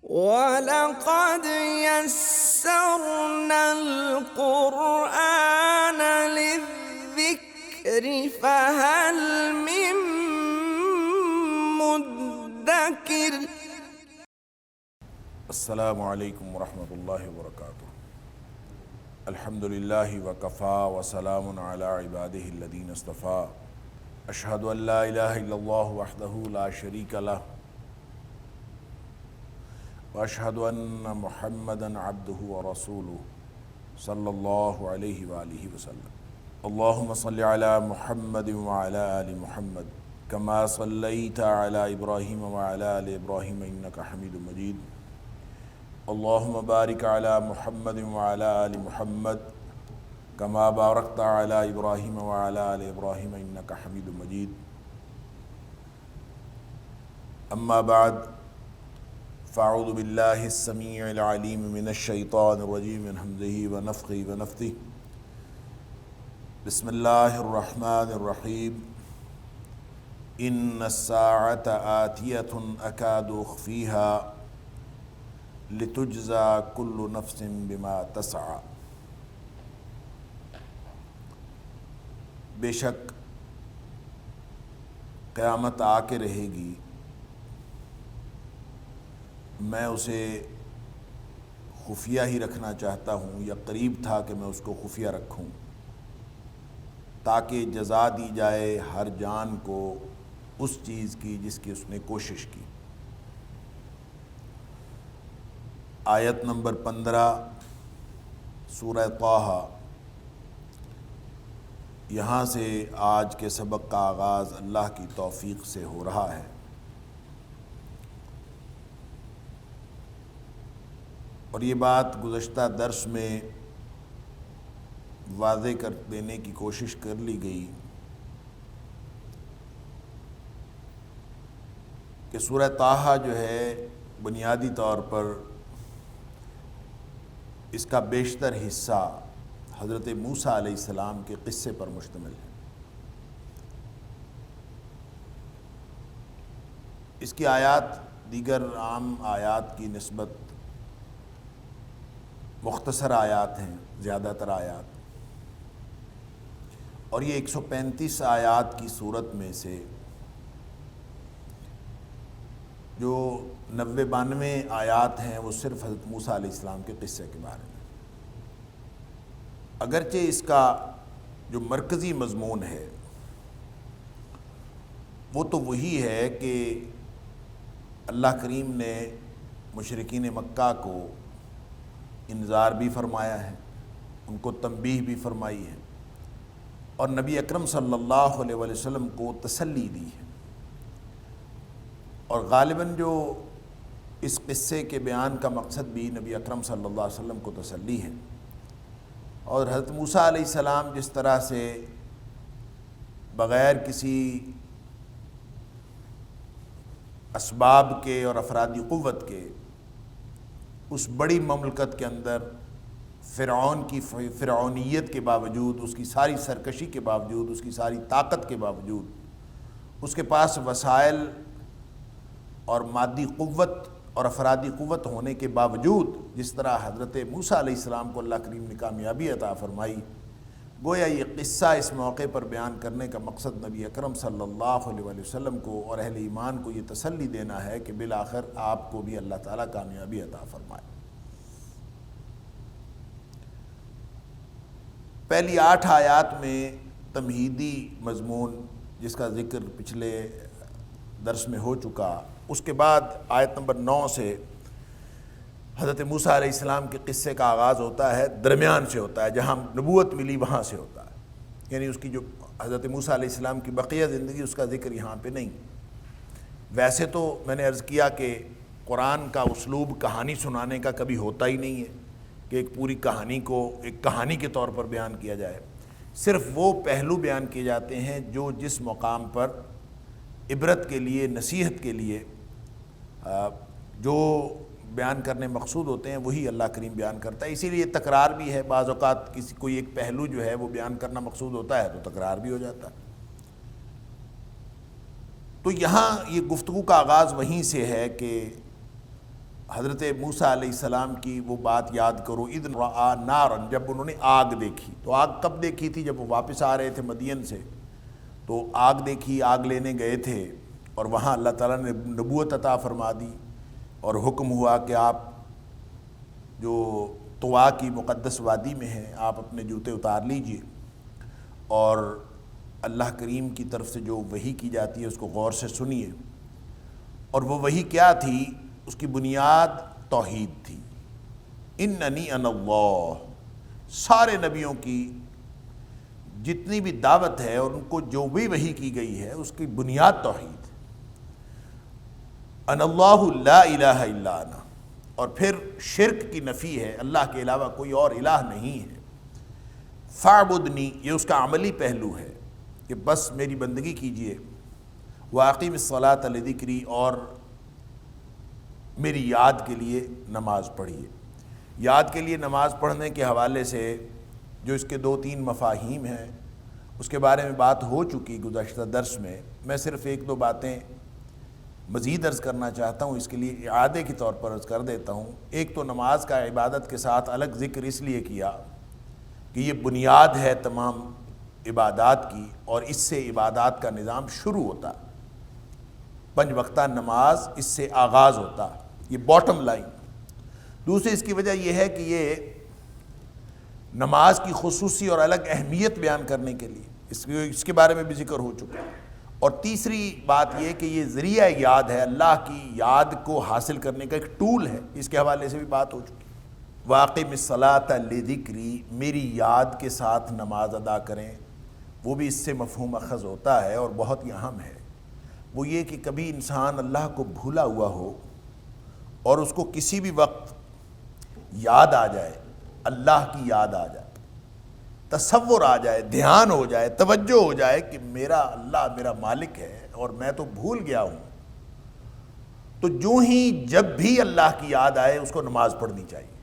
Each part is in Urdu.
وَلَقَدْ يَسَّرْنَا الْقُرْآنَ لِلذِّكْرِ فَهَلْ مِن مُّدَّكِرٍ۔ السلام علیکم ورحمۃ اللہ وبرکاتہ۔ الحمد للہ وکفیٰ وسلام علی عبادہ الذین اصطفیٰ۔ اشہد ان لا الہ الا اللہ وحدہ لا شریک لہ واشہد ان محمدا عبدہ ورسولہ صلی اللہ علیہ وآلہ وسلم۔ اللہم صلی علی محمد وعلی آل محمد کما صلیت علی ابراہیم وعلی آل ابراہیم انک حمید مجید۔ اللہم بارک علی محمد وعلی آل محمد کما بارکت علی ابراہیم وعلی آل ابراہیم انک حمید مجید۔ اما بعد فاعوذ باللہ السمیع العلیم من الشیطان الرجیم من حمزہ ونفخہ ونفثہ۔ بسم اللہ الرحمن الرحیم۔ ان الساعۃ آتیۃ اکاد اخفیہا لتجزا کل نفس بما تسعی۔ بے شک قیامت آ کے رہے گی، میں اسے خفیہ ہی رکھنا چاہتا ہوں، یا قریب تھا کہ میں اس کو خفیہ رکھوں، تاکہ جزا دی جائے ہر جان کو اس چیز کی جس کی اس نے کوشش کی۔ آیت نمبر 15 سورہ طٰہٰ۔ یہاں سے آج کے سبق کا آغاز اللہ کی توفیق سے ہو رہا ہے۔ اور یہ بات گزشتہ درس میں واضح کر دینے کی کوشش کر لی گئی کہ سورہ طٰہٰ جو ہے بنیادی طور پر اس کا بیشتر حصہ حضرت موسیٰ علیہ السلام کے قصے پر مشتمل ہے۔ اس کی آیات دیگر عام آیات کی نسبت مختصر آیات ہیں، زیادہ تر آیات، اور یہ 135 آیات کی صورت میں سے جو 90-92 آیات ہیں وہ صرف حضرت موسیٰ علیہ السلام کے قصے کے بارے میں۔ اگرچہ اس کا جو مرکزی مضمون ہے وہ تو وہی ہے کہ اللہ کریم نے مشرکین مکہ کو انذار بھی فرمایا ہے، ان کو تنبیہ بھی فرمائی ہے، اور نبی اکرم صلی اللہ علیہ وسلم کو تسلی دی ہے۔ اور غالباً جو اس قصے کے بیان کا مقصد بھی نبی اکرم صلی اللہ علیہ وسلم کو تسلی ہے، اور حضرت موسیٰ علیہ السلام جس طرح سے بغیر کسی اسباب کے اور افرادی قوت کے اس بڑی مملکت کے اندر فرعون کی فرعونیت کے باوجود، اس کی ساری سرکشی کے باوجود، اس کی ساری طاقت کے باوجود، اس کے پاس وسائل اور مادی قوت اور افرادی قوت ہونے کے باوجود جس طرح حضرت موسیٰ علیہ السلام کو اللہ کریم نے کامیابی عطا فرمائی، گویا یہ قصہ اس موقع پر بیان کرنے کا مقصد نبی اکرم صلی اللہ علیہ وسلم کو اور اہل ایمان کو یہ تسلی دینا ہے کہ بالآخر آپ کو بھی اللہ تعالیٰ کامیابی عطا فرمائے۔ پہلی 8 آیات میں تمہیدی مضمون جس کا ذکر پچھلے درس میں ہو چکا، اس کے بعد آیت نمبر 9 سے حضرت موسیٰ علیہ السلام کے قصے کا آغاز ہوتا ہے، درمیان سے ہوتا ہے، جہاں نبوت ملی وہاں سے ہوتا ہے، یعنی اس کی جو حضرت موسیٰ علیہ السلام کی بقیہ زندگی اس کا ذکر یہاں پہ نہیں۔ ویسے تو میں نے عرض کیا کہ قرآن کا اسلوب کہانی سنانے کا کبھی ہوتا ہی نہیں ہے کہ ایک پوری کہانی کو ایک کہانی کے طور پر بیان کیا جائے، صرف وہ پہلو بیان کیے جاتے ہیں جو جس مقام پر عبرت کے لیے، نصیحت کے لیے جو بیان کرنے مقصود ہوتے ہیں وہی اللہ کریم بیان کرتا ہے۔ اسی لیے تکرار بھی ہے، بعض اوقات کوئی ایک پہلو جو ہے وہ بیان کرنا مقصود ہوتا ہے تو تکرار بھی ہو جاتا ہے۔ تو یہاں یہ گفتگو کا آغاز وہیں سے ہے کہ حضرت موسیٰ علیہ السلام کی وہ بات یاد کرو، اذ رآ نارن، جب انہوں نے آگ دیکھی. تو آگ کب دیکھی تھی؟ جب وہ واپس آ رہے تھے مدین سے تو آگ دیکھی، آگ لینے گئے تھے اور وہاں اللہ تعالیٰ نے نبوت عطا فرما دی اور حکم ہوا کہ آپ جو طوا کی مقدس وادی میں ہیں آپ اپنے جوتے اتار لیجئے اور اللہ کریم کی طرف سے جو وحی کی جاتی ہے اس کو غور سے سنیے. اور وہ وحی کیا تھی؟ اس کی بنیاد توحید تھی. اننی انا اللہ. سارے نبیوں کی جتنی بھی دعوت ہے اور ان کو جو بھی وحی کی گئی ہے اس کی بنیاد توحید. انا اللہ لا الہ الا انا. اور پھر شرک کی نفی ہے، اللہ کے علاوہ کوئی اور الہ نہیں ہے. فاعبدنی، یہ اس کا عملی پہلو ہے کہ بس میری بندگی کیجئے. واقیم الصلاۃ لذکری، اور میری یاد کے لیے نماز پڑھیے. یاد کے لیے نماز پڑھنے کے حوالے سے جو اس کے 2-3 مفاہیم ہیں اس کے بارے میں بات ہو چکی گزشتہ درس میں. میں صرف 1-2 باتیں مزید عرض کرنا چاہتا ہوں، اس کے لیے اعادے کے طور پر عرض کر دیتا ہوں. ایک تو نماز کا عبادت کے ساتھ الگ ذکر اس لیے کیا کہ یہ بنیاد ہے تمام عبادات کی اور اس سے عبادات کا نظام شروع ہوتا. 5 وقتہ نماز اس سے آغاز ہوتا، یہ باٹم لائن. دوسری اس کی وجہ یہ ہے کہ یہ نماز کی خصوصی اور الگ اہمیت بیان کرنے کے لیے اس کے بارے میں بھی ذکر ہو چکا. اور تیسری بات یہ کہ یہ ذریعہ یاد ہے، اللہ کی یاد کو حاصل کرنے کا ایک ٹول ہے، اس کے حوالے سے بھی بات ہو چکی. واقم الصلاۃ لذکری، میری یاد کے ساتھ نماز ادا کریں. وہ بھی اس سے مفہوم اخذ ہوتا ہے اور بہت ہی اہم ہے. وہ یہ کہ کبھی انسان اللہ کو بھولا ہوا ہو اور اس کو کسی بھی وقت یاد آ جائے، اللہ کی یاد آ جائے، تصور آ جائے، دھیان ہو جائے، توجہ ہو جائے کہ میرا اللہ میرا مالک ہے اور میں تو بھول گیا ہوں، تو جو ہی جب بھی اللہ کی یاد آئے اس کو نماز پڑھنی چاہیے.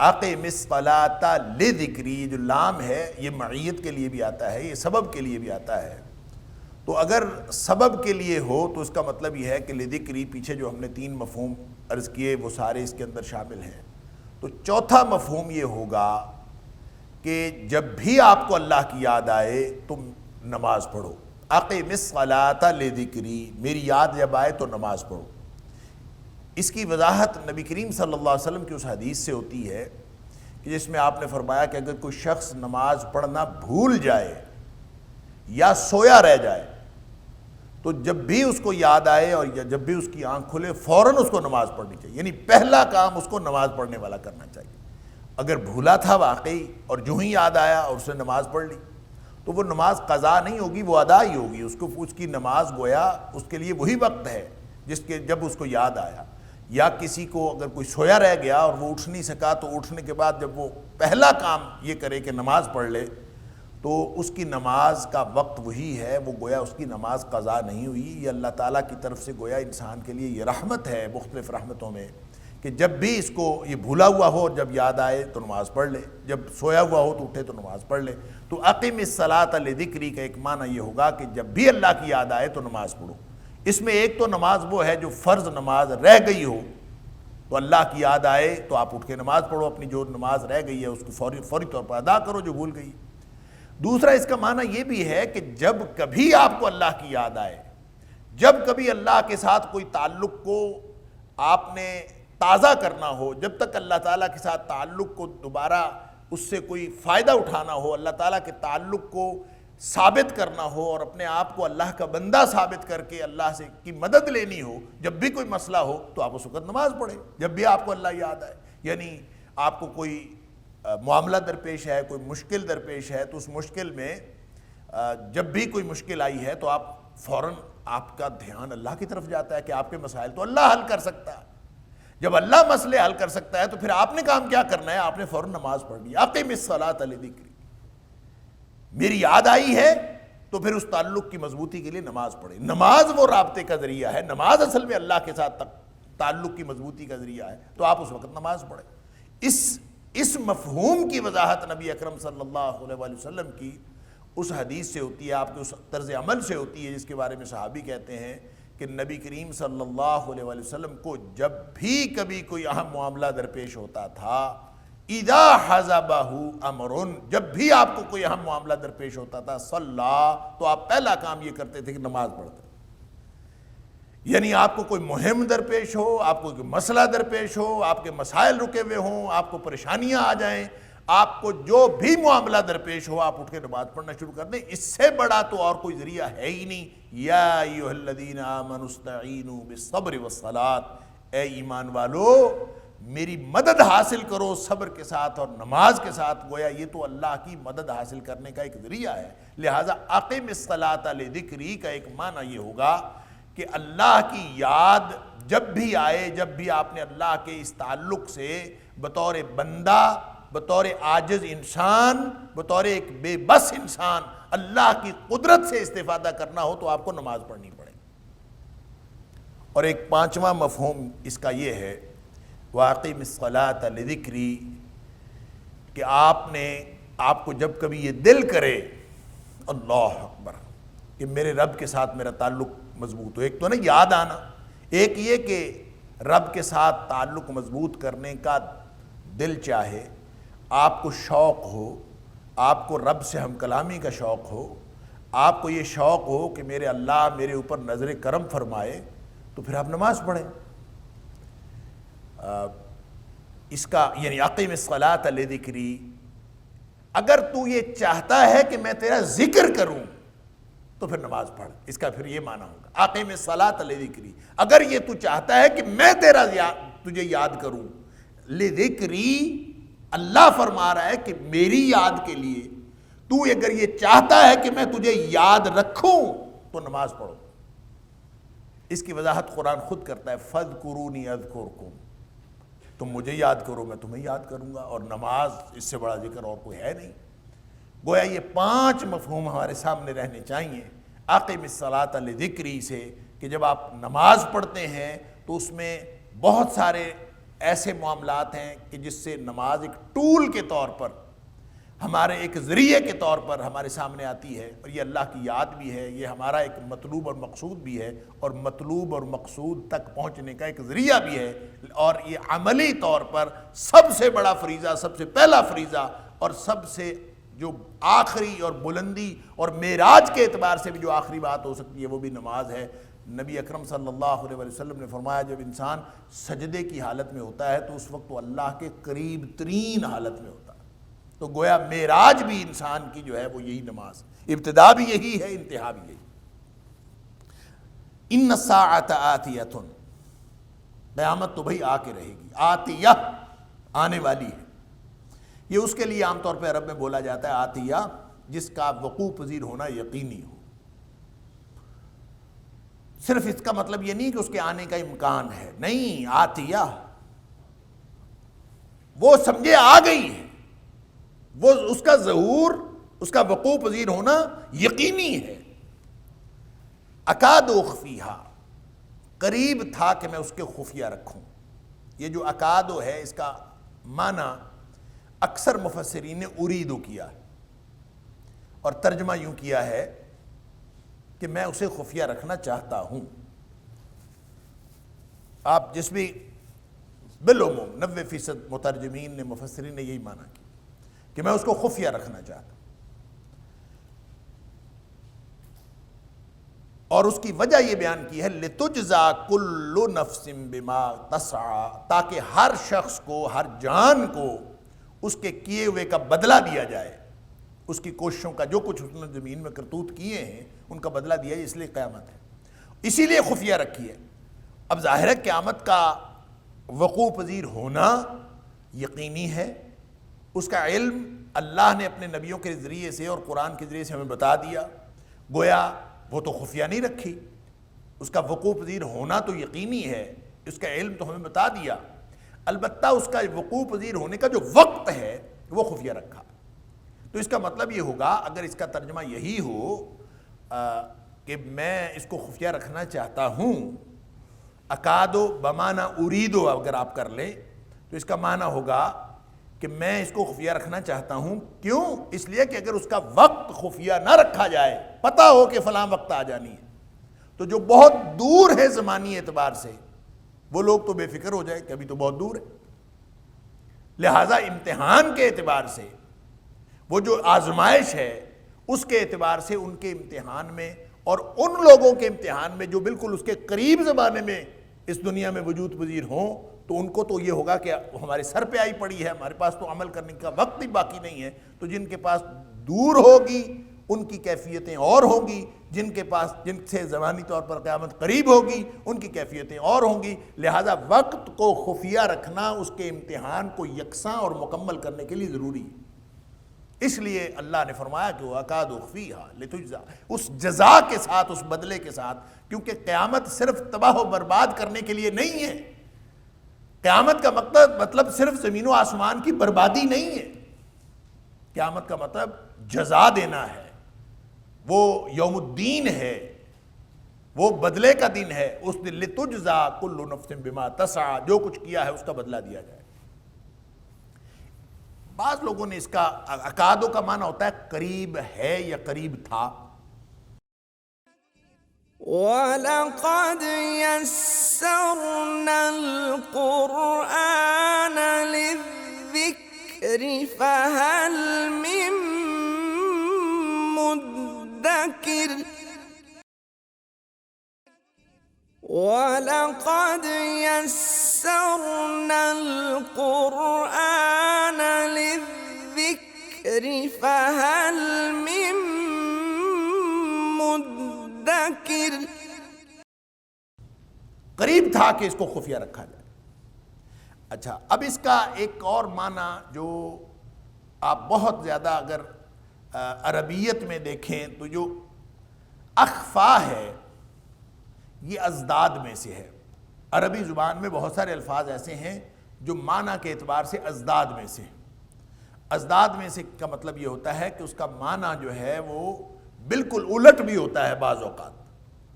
اقیم الصلاۃ لذکری، جو لام ہے یہ معیت کے لیے بھی آتا ہے، یہ سبب کے لیے بھی آتا ہے. تو اگر سبب کے لیے ہو تو اس کا مطلب یہ ہے کہ لذکری پیچھے جو ہم نے 3 مفہوم عرض کیے وہ سارے اس کے اندر شامل ہیں. تو چوتھا مفہوم یہ ہوگا کہ جب بھی آپ کو اللہ کی یاد آئے تو نماز پڑھو. اقیم الصلاۃ لذکری، میری یاد جب آئے تو نماز پڑھو. اس کی وضاحت نبی کریم صلی اللہ علیہ وسلم کی اس حدیث سے ہوتی ہے کہ جس میں آپ نے فرمایا کہ اگر کوئی شخص نماز پڑھنا بھول جائے یا سویا رہ جائے تو جب بھی اس کو یاد آئے اور جب بھی اس کی آنکھ کھلے فوراً اس کو نماز پڑھنی چاہیے. یعنی پہلا کام اس کو نماز پڑھنے والا کرنا چاہیے. اگر بھولا تھا واقعی اور جو ہی یاد آیا اور اس نے نماز پڑھ لی تو وہ نماز قضا نہیں ہوگی، وہ ادا ہی ہوگی. اس کی نماز گویا اس کے لیے وہی وقت ہے جب اس کو یاد آیا. یا کسی کو اگر کوئی سویا رہ گیا اور وہ اٹھ نہیں سکا تو اٹھنے کے بعد جب وہ پہلا کام یہ کرے کہ نماز پڑھ لے تو اس کی نماز کا وقت وہی ہے، وہ گویا اس کی نماز قضا نہیں ہوئی. یہ اللہ تعالیٰ کی طرف سے گویا انسان کے لیے یہ رحمت ہے مختلف رحمتوں میں کہ جب بھی اس کو یہ بھولا ہوا ہو اور جب یاد آئے تو نماز پڑھ لے، جب سویا ہوا ہو تو اٹھے تو نماز پڑھ لے. تو اقیم الصلاۃ لذکری کا ایک معنی یہ ہوگا کہ جب بھی اللہ کی یاد آئے تو نماز پڑھو. اس میں ایک تو نماز وہ ہے جو فرض نماز رہ گئی ہو تو اللہ کی یاد آئے تو آپ اٹھ کے نماز پڑھو، اپنی جو نماز رہ گئی ہے اس کو فوری طور پر ادا کرو جو بھول گئی. دوسرا اس کا معنی یہ بھی ہے کہ جب کبھی آپ کو اللہ کی یاد آئے، جب کبھی اللہ کے ساتھ کوئی تعلق کو آپ نے تازہ کرنا ہو، جب تک اللہ تعالیٰ کے ساتھ تعلق کو دوبارہ اس سے کوئی فائدہ اٹھانا ہو، اللہ تعالیٰ کے تعلق کو ثابت کرنا ہو اور اپنے آپ کو اللہ کا بندہ ثابت کر کے اللہ سے کی مدد لینی ہو، جب بھی کوئی مسئلہ ہو تو آپ اس وقت نماز پڑھیں. جب بھی آپ کو اللہ یاد آئے، یعنی آپ کو کوئی معاملہ درپیش ہے، کوئی مشکل درپیش ہے تو اس مشکل میں جب بھی کوئی مشکل آئی ہے تو آپ فوراً آپ کا دھیان اللہ کی طرف جاتا ہے کہ آپ کے مسائل تو اللہ حل کر سکتا ہے. جب اللہ مسئلے حل کر سکتا ہے تو پھر آپ نے کام کیا کرنا ہے؟ آپ نے فوراً نماز پڑھنی. اقیم الصلاۃ لذکری، میری یاد آئی ہے تو پھر اس تعلق کی مضبوطی کے لیے نماز پڑھے. نماز وہ رابطے کا ذریعہ ہے، نماز اصل میں اللہ کے ساتھ تعلق کی مضبوطی کا ذریعہ ہے، تو آپ اس وقت نماز پڑھیں. اس مفہوم کی وضاحت نبی اکرم صلی اللہ علیہ وآلہ وسلم کی اس حدیث سے ہوتی ہے، آپ کے اس طرز عمل سے ہوتی ہے جس کے بارے میں صحابی کہتے ہیں کہ نبی کریم صلی اللہ علیہ وآلہ وسلم کو جب بھی کبھی کوئی اہم معاملہ درپیش ہوتا تھا، اذا حزبہ امر، جب بھی آپ کو کوئی اہم معاملہ درپیش ہوتا تھا، صلی، تو آپ پہلا کام یہ کرتے تھے کہ نماز پڑھتے. یعنی آپ کو کوئی مہم درپیش ہو، آپ کو کوئی مسئلہ درپیش ہو، آپ کے مسائل رکے ہوئے ہوں، آپ کو پریشانیاں آ جائیں، آپ کو جو بھی معاملہ درپیش ہو، آپ اٹھ کے نماز پڑھنا شروع کر دیں. اس سے بڑا تو اور کوئی ذریعہ ہے ہی نہیں. یا ایھا الذین آمنوا استعینوا بالصبر والصلاۃ، اے ایمان والو میری مدد حاصل کرو صبر کے ساتھ اور نماز کے ساتھ. گویا یہ تو اللہ کی مدد حاصل کرنے کا ایک ذریعہ ہے. لہٰذا اقم الصلاۃ لذکری کا ایک معنی یہ ہوگا کہ اللہ کی یاد جب بھی آئے، جب بھی آپ نے اللہ کے اس تعلق سے بطور بندہ، بطور عاجز انسان، بطور ایک بے بس انسان اللہ کی قدرت سے استفادہ کرنا ہو تو آپ کو نماز پڑھنی پڑے. اور ایک پانچواں مفہوم اس کا یہ ہے وَأَقِمِ الصَّلَاةَ لِذِكْرِي، کہ آپ کو جب کبھی یہ دل کرے اللہ اکبر کہ میرے رب کے ساتھ میرا تعلق مضبوط ہو. ایک تو نا یاد آنا، ایک یہ کہ رب کے ساتھ تعلق مضبوط کرنے کا دل چاہے، آپ کو شوق ہو، آپ کو رب سے ہم کلامی کا شوق ہو، آپ کو یہ شوق ہو کہ میرے اللہ میرے اوپر نظر کرم فرمائے، تو پھر آپ نماز پڑھیں. اس کا یعنی اقیم الصلاۃ لذکری، اگر تو یہ چاہتا ہے کہ میں تیرا ذکر کروں تو پھر نماز پڑھ. اس کا پھر یہ معنی ہوگا اقیم الصلاۃ لذکری، اگر یہ تو چاہتا ہے کہ میں تجھے یاد کروں. لذکری، اللہ فرما رہا ہے کہ میری یاد کے لیے تو اگر یہ چاہتا ہے کہ میں تجھے یاد رکھوں تو نماز پڑھو. اس کی وضاحت قرآن خود کرتا ہے فاذکرونی اذکرکم، تم مجھے یاد کرو میں تمہیں یاد کروں گا. اور نماز اس سے بڑا ذکر اور کوئی ہے نہیں. گویا یہ 5 مفہوم ہمارے سامنے رہنے چاہیے اقیم الصلاۃ لذکری سے، کہ جب آپ نماز پڑھتے ہیں تو اس میں بہت سارے ایسے معاملات ہیں کہ جس سے نماز ایک ٹول کے طور پر، ہمارے ایک ذریعے کے طور پر ہمارے سامنے آتی ہے. اور یہ اللہ کی یاد بھی ہے، یہ ہمارا ایک مطلوب اور مقصود بھی ہے، اور مطلوب اور مقصود تک پہنچنے کا ایک ذریعہ بھی ہے. اور یہ عملی طور پر سب سے بڑا فریضہ، سب سے پہلا فریضہ، اور سب سے جو آخری اور بلندی اور معراج کے اعتبار سے بھی جو آخری بات ہو سکتی ہے وہ بھی نماز ہے. نبی اکرم صلی اللہ علیہ وسلم نے فرمایا جب انسان سجدے کی حالت میں ہوتا ہے تو اس وقت وہ اللہ کے قریب ترین حالت میں ہوتا ہے. تو گویا معراج بھی انسان کی جو ہے وہ یہی نماز، ابتدا بھی یہی ہے، انتہا بھی یہی. ان الساعۃ آتیۃ، قیامت تو بھئی آ کے رہے گی. آتیہ، آنے والی ہے. یہ اس کے لیے عام طور پہ عرب میں بولا جاتا ہے آتیہ جس کا وقوع پذیر ہونا یقینی ہو. صرف اس کا مطلب یہ نہیں کہ اس کے آنے کا امکان ہے، نہیں، آتیہ وہ سمجھے آ گئی ہے، وہ اس کا ظہور، اس کا وقوع پذیر ہونا یقینی ہے. اکاد اخفیہا، قریب تھا کہ میں اس کے خفیہ رکھوں. یہ جو اکادو ہے اس کا معنی اکثر مفسرین نے اریدو کیا اور ترجمہ یوں کیا ہے کہ میں اسے خفیہ رکھنا چاہتا ہوں. آپ جس بھی بالعموم 90% مترجمین نے، مفسرین نے یہی معنی کیا کہ میں اس کو خفیہ رکھنا چاہتا ہوں. اور اس کی وجہ یہ بیان کی ہے لِتُجْزَا كُلُّ نَفْسٍ بِمَا تَسْعَى، تاکہ ہر شخص کو، ہر جان کو اس کے کیے ہوئے کا بدلہ دیا جائے. اس کی کوششوں کا جو کچھ اس نے زمین میں کرتوت کیے ہیں ان کا بدلہ دیا ہے. اس لیے قیامت ہے، اسی لیے خفیہ رکھی ہے. اب ظاہر ہے قیامت کا وقوع پذیر ہونا یقینی ہے. اس کا علم اللہ نے اپنے نبیوں کے ذریعے سے اور قرآن کے ذریعے سے ہمیں بتا دیا. گویا وہ تو خفیہ نہیں رکھی، اس کا وقوع پذیر ہونا تو یقینی ہے، اس کا علم تو ہمیں بتا دیا. البتہ اس کا وقوع پذیر ہونے کا جو وقت ہے وہ خفیہ رکھا. تو اس کا مطلب یہ ہوگا، اگر اس کا ترجمہ یہی ہو کہ میں اس کو خفیہ رکھنا چاہتا ہوں، اکادو بمانا اریدو اگر آپ کر لیں تو اس کا معنی ہوگا کہ میں اس کو خفیہ رکھنا چاہتا ہوں. کیوں؟ اس لیے کہ اگر اس کا وقت خفیہ نہ رکھا جائے، پتہ ہو کہ فلاں وقت آ جانی ہے، تو جو بہت دور ہے زمانی اعتبار سے وہ لوگ تو بے فکر ہو جائے کہ ابھی تو بہت دور ہے. لہٰذا امتحان کے اعتبار سے وہ جو آزمائش ہے اس کے اعتبار سے ان کے امتحان میں اور ان لوگوں کے امتحان میں جو بالکل اس کے قریب زمانے میں اس دنیا میں وجود پذیر ہوں تو ان کو تو یہ ہوگا کہ ہمارے سر پہ آئی پڑی ہے, ہمارے پاس تو عمل کرنے کا وقت ہی باقی نہیں ہے. تو جن کے پاس دور ہوگی ان کی کیفیتیں اور ہوں گی, جن کے پاس جن سے زمانی طور پر قیامت قریب ہوگی ان کی کیفیتیں اور ہوں گی. لہذا وقت کو خفیہ رکھنا اس کے امتحان کو یکساں اور مکمل کرنے کے لیے ضروری ہے. اس لیے اللہ نے فرمایا کہ وَأَكَادُ أُخْفِيهَا لِتُجْزَىٰ, اس جزا کے ساتھ, اس بدلے کے ساتھ, کیونکہ قیامت صرف تباہ و برباد کرنے کے لیے نہیں ہے. قیامت کا مطلب صرف زمین و آسمان کی بربادی نہیں ہے. قیامت کا مطلب جزا دینا ہے, وہ یوم الدین ہے, وہ بدلے کا دن ہے. اس دن لِتُجْزَىٰ كُلُّ نَفْسٍ بِمَا تَسْعَىٰ, جو کچھ کیا ہے اس کا بدلہ دیا جائے. بعض لوگوں نے اس کا اکادو کا معنی ہوتا ہے قریب ہے یا قریب تھا. وَلَقَدْ يَسَّرْنَا الْقُرْآنَ لِلذِّكْرِ فَهَلْ مِن مُدَّكِرٍ وَلَقَدْ يَسَّرْنَا الْقُرْآنَ لِلذِّكْرِ فَهَلْ مِن مُدَّكِرٍ. قریب تھا کہ اس کو خفیہ رکھا جائے. اچھا, اب اس کا ایک اور معنی جو آپ بہت زیادہ اگر عربیت میں دیکھیں تو جو اخفا ہے یہ ازداد میں سے ہے. عربی زبان میں بہت سارے الفاظ ایسے ہیں جو معنی کے اعتبار سے ازداد میں سے ہیں. ازداد میں سے کا مطلب یہ ہوتا ہے کہ اس کا معنی جو ہے وہ بالکل الٹ بھی ہوتا ہے بعض اوقات,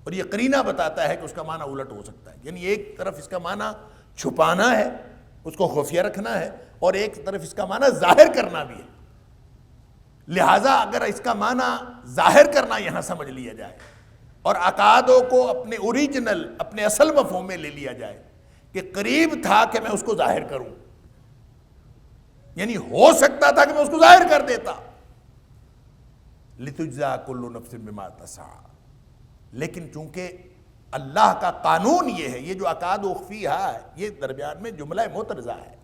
اور یہ قرینہ بتاتا ہے کہ اس کا معنی الٹ ہو سکتا ہے. یعنی ایک طرف اس کا معنی چھپانا ہے, اس کو خفیہ رکھنا ہے, اور ایک طرف اس کا معنی ظاہر کرنا بھی ہے. لہٰذا اگر اس کا معنی ظاہر کرنا یہاں سمجھ لیا جائے اور اکادو کو اپنے اوریجنل, اپنے اصل مفہوم میں لے لیا جائے کہ قریب تھا کہ میں اس کو ظاہر کروں, یعنی ہو سکتا تھا کہ میں اس کو ظاہر کر دیتا. لِتُجْزَىٰ كُلُّ نَفْسٍ بِمَا تَسْعَىٰ, لیکن چونکہ اللہ کا قانون یہ ہے, یہ جو اکاد اخفیہا ہے یہ درمیان میں جملہ معترضہ ہے.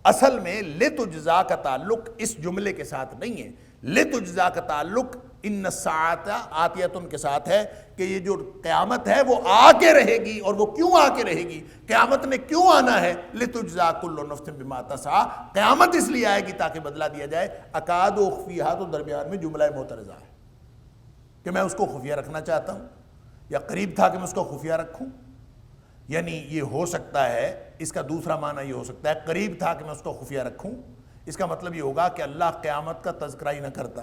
اصل میں لِتُجْزَىٰ کا تعلق اس جملے کے ساتھ نہیں ہے. لِتُجْزَىٰ کا تعلق ان الساعۃ آتیۃ کے ساتھ ہے کہ یہ جو قیامت ہے وہ آ کے رہے گی. اور وہ کیوں آ کے رہے گی, قیامت نے کیوں آنا ہے؟ لِتُجْزَىٰ كُلُّ نَفْسٍ بِمَا تَسْعَىٰ, قیامت اس لیے آئے گی تاکہ بدلہ دیا جائے. اکاد اخفیہا تو درمیان میں جملہ معترضہ ہے کہ میں اس کو خفیہ رکھنا چاہتا ہوں یا قریب تھا کہ میں اس کو خفیہ رکھوں. یعنی یہ ہو سکتا ہے, اس کا دوسرا معنی یہ ہو سکتا ہے قریب تھا کہ میں اس کو خفیہ رکھوں. اس کا مطلب یہ ہوگا کہ اللہ قیامت کا تذکرہ ہی نہ کرتا,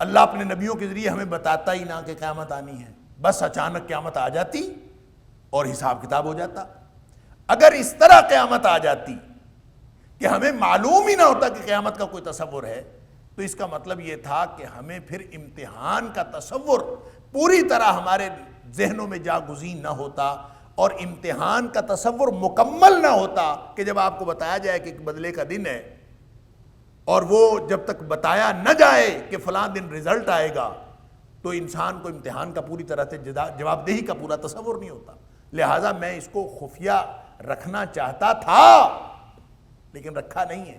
اللہ اپنے نبیوں کے ذریعے ہمیں بتاتا ہی نہ کہ قیامت آنی ہے, بس اچانک قیامت آ جاتی اور حساب کتاب ہو جاتا. اگر اس طرح قیامت آ جاتی کہ ہمیں معلوم ہی نہ ہوتا کہ قیامت کا کوئی تصور ہے, تو اس کا مطلب یہ تھا کہ ہمیں پھر امتحان کا تصور پوری طرح ہمارے ذہنوں میں جاگزین نہ ہوتا اور امتحان کا تصور مکمل نہ ہوتا کہ جب آپ کو بتایا جائے کہ ایک بدلے کا دن ہے اور وہ جب تک بتایا نہ جائے کہ فلاں دن رزلٹ آئے گا تو انسان کو امتحان کا پوری طرح سے جواب دہی کا پورا تصور نہیں ہوتا. لہٰذا میں اس کو خفیہ رکھنا چاہتا تھا لیکن رکھا نہیں ہے,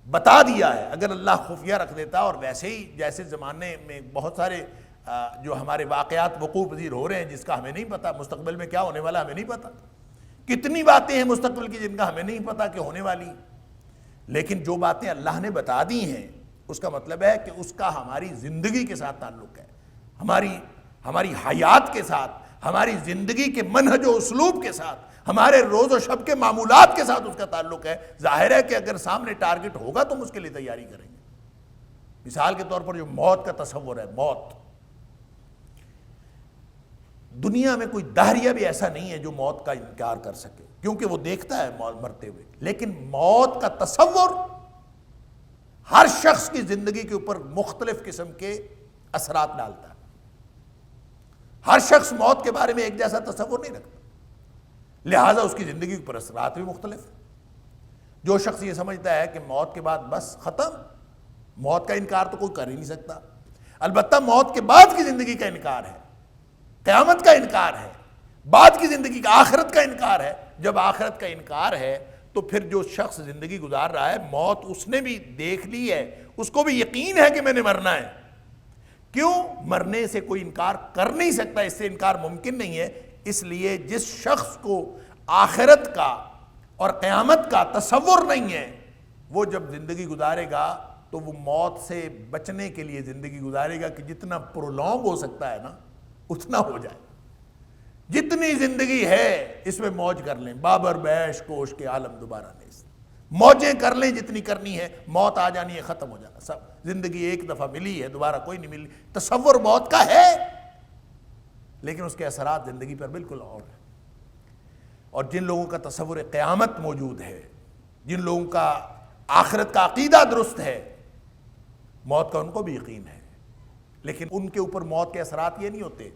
بتا دیا ہے. اگر اللہ خفیہ رکھ دیتا, اور ویسے ہی جیسے زمانے میں بہت سارے جو ہمارے واقعات وقوع پذیر ہو رہے ہیں جس کا ہمیں نہیں پتا, مستقبل میں کیا ہونے والا ہمیں نہیں پتا, کتنی باتیں ہیں مستقبل کی جن کا ہمیں نہیں پتا کہ ہونے والی, لیکن جو باتیں اللہ نے بتا دی ہیں اس کا مطلب ہے کہ اس کا ہماری زندگی کے ساتھ تعلق ہے, ہماری حیات کے ساتھ, ہماری زندگی کے منہج و اسلوب کے ساتھ, ہمارے روز و شب کے معمولات کے ساتھ اس کا تعلق ہے. ظاہر ہے کہ اگر سامنے ٹارگٹ ہوگا تو ہم اس کے لیے تیاری کریں گے. مثال کے طور پر جو موت کا تصور ہے, موت, دنیا میں کوئی داہریہ بھی ایسا نہیں ہے جو موت کا انکار کر سکے, کیونکہ وہ دیکھتا ہے مرتے ہوئے. لیکن موت کا تصور ہر شخص کی زندگی کے اوپر مختلف قسم کے اثرات ڈالتا ہے. ہر شخص موت کے بارے میں ایک جیسا تصور نہیں رکھتا، لہٰذا اس کی زندگی پر اثرات بھی مختلف ہیں۔ جو شخص یہ سمجھتا ہے کہ موت کے بعد بس ختم، موت کا انکار تو کوئی کر ہی نہیں سکتا، البتہ موت کے بعد کی زندگی کا انکار ہے، قیامت کا انکار ہے، بعد کی زندگی کا، آخرت کا انکار ہے۔ جب آخرت کا انکار ہے تو پھر جو شخص زندگی گزار رہا ہے، موت اس نے بھی دیکھ لی ہے، اس کو بھی یقین ہے کہ میں نے مرنا ہے۔ کیوں؟ مرنے سے کوئی انکار کر نہیں سکتا، اس سے انکار ممکن نہیں ہے۔ اس لیے جس شخص کو آخرت کا اور قیامت کا تصور نہیں ہے، وہ جب زندگی گزارے گا تو وہ موت سے بچنے کے لیے زندگی گزارے گا کہ جتنا پرولونگ ہو سکتا ہے نا اتنا ہو جائے، جتنی زندگی ہے اس میں موج کر لیں، بابر بیش کوش کے عالم دوبارہ نہیں، موجیں کر لیں جتنی کرنی ہے، موت آ جانی ہے، ختم ہو جانا سب، زندگی ایک دفعہ ملی ہے، دوبارہ کوئی نہیں ملی۔ تصور موت کا ہے لیکن اس کے اثرات زندگی پر بالکل اور ہیں۔ اور جن لوگوں کا تصور قیامت موجود ہے، جن لوگوں کا آخرت کا عقیدہ درست ہے، موت کا ان کو بھی یقین ہے، لیکن ان کے اوپر موت کے اثرات یہ نہیں ہوتے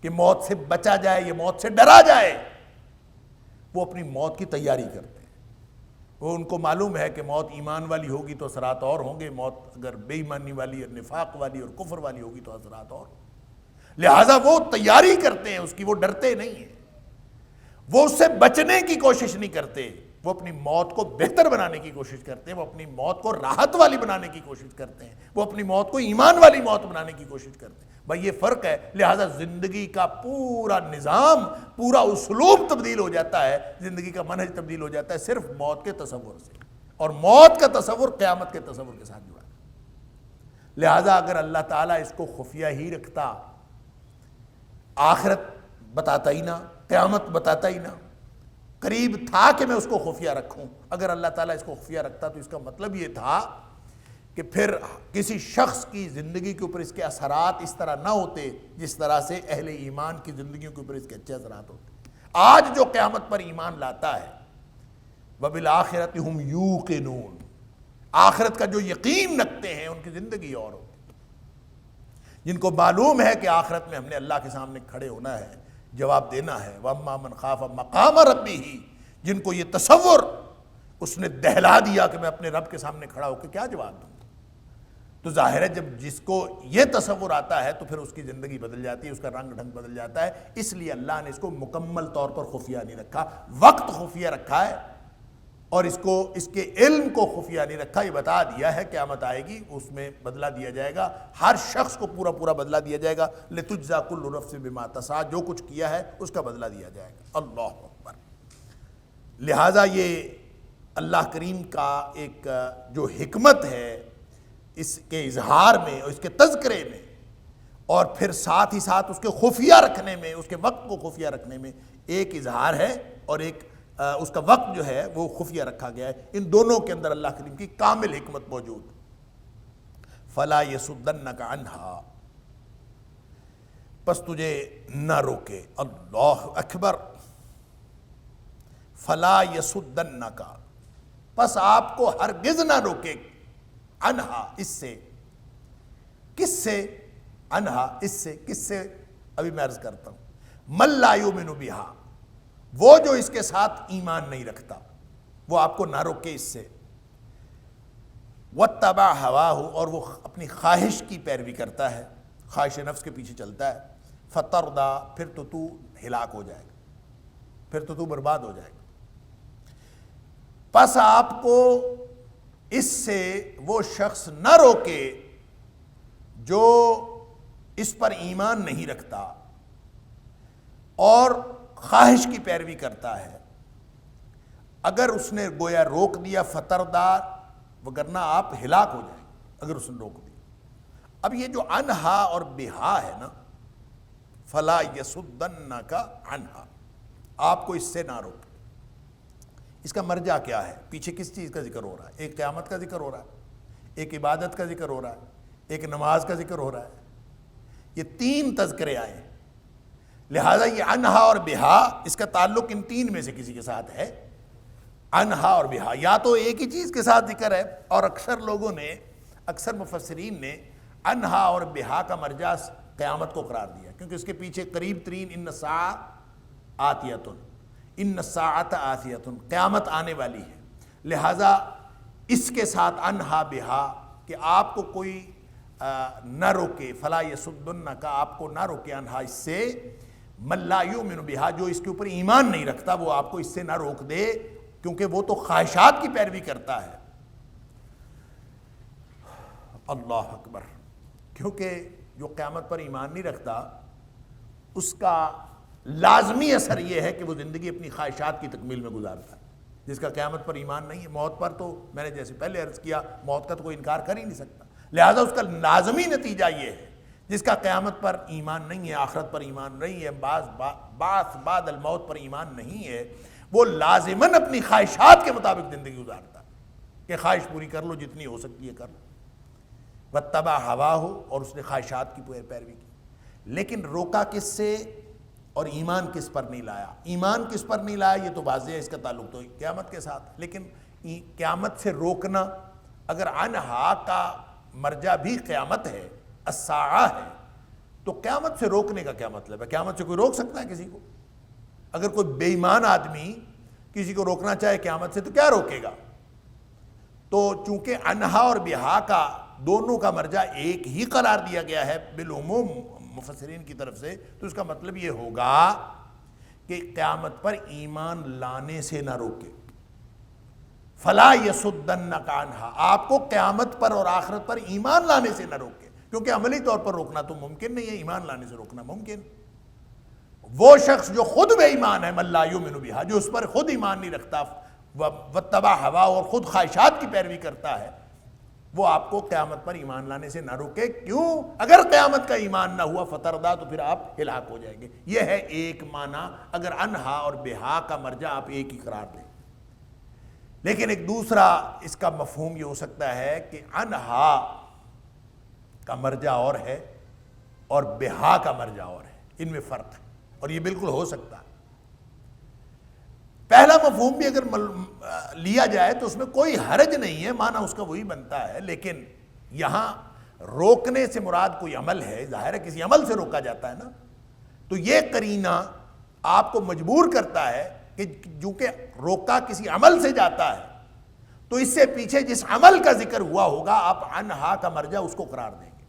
کہ موت سے بچا جائے یا موت سے ڈرا جائے، وہ اپنی موت کی تیاری کرتے ہیں۔ وہ ان کو معلوم ہے کہ موت ایمان والی ہوگی تو اثرات اور ہوں گے، موت اگر بے ایمانی والی اور نفاق والی اور کفر والی ہوگی تو اثرات اور، لہٰذا وہ تیاری کرتے ہیں اس کی، وہ ڈرتے نہیں ہیں، وہ اس سے بچنے کی کوشش نہیں کرتے، وہ اپنی موت کو بہتر بنانے کی کوشش کرتے ہیں، وہ اپنی موت کو راحت والی بنانے کی کوشش کرتے ہیں، وہ اپنی موت کو ایمان والی موت بنانے کی کوشش کرتے ہیں۔ بھائی یہ فرق ہے، لہٰذا زندگی کا پورا نظام، پورا اسلوب تبدیل ہو جاتا ہے، زندگی کا منہج تبدیل ہو جاتا ہے صرف موت کے تصور سے، اور موت کا تصور قیامت کے تصور کے ساتھ جڑا ہے۔ لہٰذا اگر اللہ تعالیٰ اس کو خفیہ ہی رکھتا، آخرت بتاتا ہی نہ، قیامت بتاتا ہی نہ، قریب تھا کہ میں اس کو خفیہ رکھوں، اگر اللہ تعالیٰ اس کو خفیہ رکھتا تو اس کا مطلب یہ تھا کہ پھر کسی شخص کی زندگی کے اوپر اس کے اثرات اس طرح نہ ہوتے جس طرح سے اہل ایمان کی زندگیوں کے اوپر اس کے اچھے اثرات ہوتے۔ آج جو قیامت پر ایمان لاتا ہے، وَبِالْآخِرَةِ هُمْ يُوقِنُونَ، آخرت کا جو یقین رکھتے ہیں ان کی زندگی اور ہوتی، جن کو معلوم ہے کہ آخرت میں ہم نے اللہ کے سامنے کھڑے ہونا ہے، جواب دینا ہے، وَأَمَّا مَنْ خَافَ مَقَامَ رَبِّهِ، جن کو یہ تصور اس نے دہلا دیا کہ میں اپنے رب کے سامنے کھڑا ہو کے کیا جواب دوں، تو ظاہر ہے جب جس کو یہ تصور آتا ہے تو پھر اس کی زندگی بدل جاتی ہے، اس کا رنگ ڈھنگ بدل جاتا ہے۔ اس لیے اللہ نے اس کو مکمل طور پر خفیہ نہیں رکھا، وقت خفیہ رکھا ہے، اور اس کے علم کو خفیہ نہیں رکھا، یہ بتا دیا ہے قیامت آئے گی، اس میں بدلہ دیا جائے گا، ہر شخص کو پورا پورا بدلہ دیا جائے گا، لِتُجْزَىٰ كُلُّ نَفْسٍ بِمَا تَسْعَىٰ، جو کچھ کیا ہے اس کا بدلہ دیا جائے گا۔ اللہ اکبر۔ لہٰذا یہ اللہ کریم کا ایک جو حکمت ہے اس کے اظہار میں اور اس کے تذکرے میں، اور پھر ساتھ ہی ساتھ اس کے خفیہ رکھنے میں، اس کے وقت کو خفیہ رکھنے میں، ایک اظہار ہے اور ایک اس کا وقت جو ہے وہ خفیہ رکھا گیا ہے، ان دونوں کے اندر اللہ کریم کی کامل حکمت موجود۔ فَلَا يَصُدَّنَّكَ عَنْهَا، پس تجھے نہ روکے، اللہ اکبر، فَلَا يَصُدَّنَّكَ، پس آپ کو ہرگز نہ روکے، عنہا، اس سے، کس سے؟ عنہا، اس سے، کس سے؟ ابھی میں عرض کرتا ہوں، مَن لَا يُؤْمِنُ بِهَا، وہ جو اس کے ساتھ ایمان نہیں رکھتا، وہ آپ کو نہ روکے اس سے، وَاتَّبَعَ هَوَاهُ، اور وہ اپنی خواہش کی پیروی کرتا ہے، خواہش نفس کے پیچھے چلتا ہے، فَتَرْضَىٰ، پھر تو ہلاک ہو جائے گا، پھر تو برباد ہو جائے گا۔ پس آپ کو اس سے وہ شخص نہ روکے جو اس پر ایمان نہیں رکھتا اور خواہش کی پیروی کرتا ہے، اگر اس نے گویا روک دیا فَتَرْضَىٰ، وگرنہ آپ ہلاک ہو جائیں اگر اس نے روک دیا۔ اب یہ جو عنہا اور بہا ہے نا، فَلَا يَصُدَّنَّكَ عَنْهَا، آپ کو اس سے نہ روکے، اس کا مرجع کیا ہے؟ پیچھے کس چیز کا ذکر ہو رہا ہے؟ ایک قیامت کا ذکر ہو رہا ہے، ایک عبادت کا ذکر ہو رہا ہے، ایک نماز کا ذکر ہو رہا ہے، یہ تین تذکرے آئے ہیں، لہٰذا یہ عنہا اور بہا، اس کا تعلق ان تین میں سے کسی کے ساتھ ہے، عنہا اور بہا، یا تو ایک ہی چیز کے ساتھ ذکر ہے، اور اکثر لوگوں نے، اکثر مفسرین نے عنہا اور بہا کا مرجع قیامت کو قرار دیا، کیونکہ اس کے پیچھے قریب ترین ان الساعۃ آتیۃ، ان الساعۃ آتیۃ، قیامت آنے والی ہے، لہٰذا اس کے ساتھ انہا بہا کہ آپ کو کوئی نہ روکے، فلا یصدنک، آپ کو نہ روکے، انہا اس سے، من لا یؤمن بہا، جو اس کے اوپر ایمان نہیں رکھتا وہ آپ کو اس سے نہ روک دے، کیونکہ وہ تو خواہشات کی پیروی کرتا ہے۔ اللہ اکبر، کیونکہ جو قیامت پر ایمان نہیں رکھتا اس کا لازمی اثر یہ ہے کہ وہ زندگی اپنی خواہشات کی تکمیل میں گزارتا ہے۔ جس کا قیامت پر ایمان نہیں ہے، موت پر تو میں نے جیسے پہلے عرض کیا موت کا تو کوئی انکار کر ہی نہیں سکتا، لہذا اس کا لازمی نتیجہ یہ ہے جس کا قیامت پر ایمان نہیں ہے، آخرت پر ایمان نہیں ہے، بعث بعد الموت پر ایمان نہیں ہے، وہ لازماً اپنی خواہشات کے مطابق زندگی گزارتا ہے کہ خواہش پوری کر لو، جتنی ہو سکتی ہے کر لو، واتبع ہواہ، اور اس نے خواہشات کی پیروی کی۔ لیکن روکا کس سے اور ایمان کس پر نہیں لایا؟ ایمان کس پر نہیں لایا یہ تو واضح ہے، اس کا تعلق تو قیامت کے ساتھ، لیکن قیامت سے روکنا، اگر انہا کا مرجع بھی قیامت ہے، الساعہ ہے، تو قیامت سے روکنے کا کیا مطلب ہے؟ قیامت سے کوئی روک سکتا ہے کسی کو؟ اگر کوئی بے ایمان آدمی کسی کو روکنا چاہے قیامت سے تو کیا روکے گا؟ تو چونکہ انہا اور بہا کا دونوں کا مرجع ایک ہی قرار دیا گیا ہے بالعموم مفسرین کی طرف سے، تو اس کا مطلب یہ ہوگا کہ قیامت پر ایمان لانے سے نہ روکے، فلا یصدنک عنہا، آپ کو قیامت پر اور آخرت پر ایمان لانے سے نہ روکے، کیونکہ عملی طور پر روکنا تو ممکن نہیں ہے، ایمان لانے سے روکنا ممکن۔ وہ شخص جو خود بے ایمان ہے، من لا یؤمن بہا، جو اس پر خود ایمان نہیں رکھتا، واتبع ہوا، اور خود خواہشات کی پیروی کرتا ہے، وہ آپ کو قیامت پر ایمان لانے سے نہ روکے۔ کیوں؟ اگر قیامت کا ایمان نہ ہوا فتردہ، تو پھر آپ ہلاک ہو جائیں گے۔ یہ ہے ایک معنی اگر انہا اور بہا کا مرجع آپ ایک ہی قرار دیں۔ لیکن ایک دوسرا اس کا مفہوم یہ ہو سکتا ہے کہ انہا کا مرجع اور ہے اور بہا کا مرجع اور ہے، ان میں فرق ہے، اور یہ بالکل ہو سکتا ہے۔ پہلا مفہوم بھی اگر لیا جائے تو اس میں کوئی حرج نہیں ہے، معنی اس کا وہی بنتا ہے، لیکن یہاں روکنے سے مراد کوئی عمل ہے، ظاہر ہے کسی عمل سے روکا جاتا ہے نا، تو یہ قرینہ آپ کو مجبور کرتا ہے کہ چونکہ روکا کسی عمل سے جاتا ہے تو اس سے پیچھے جس عمل کا ذکر ہوا ہوگا آپ انہا کا مرجع اس کو قرار دیں گے،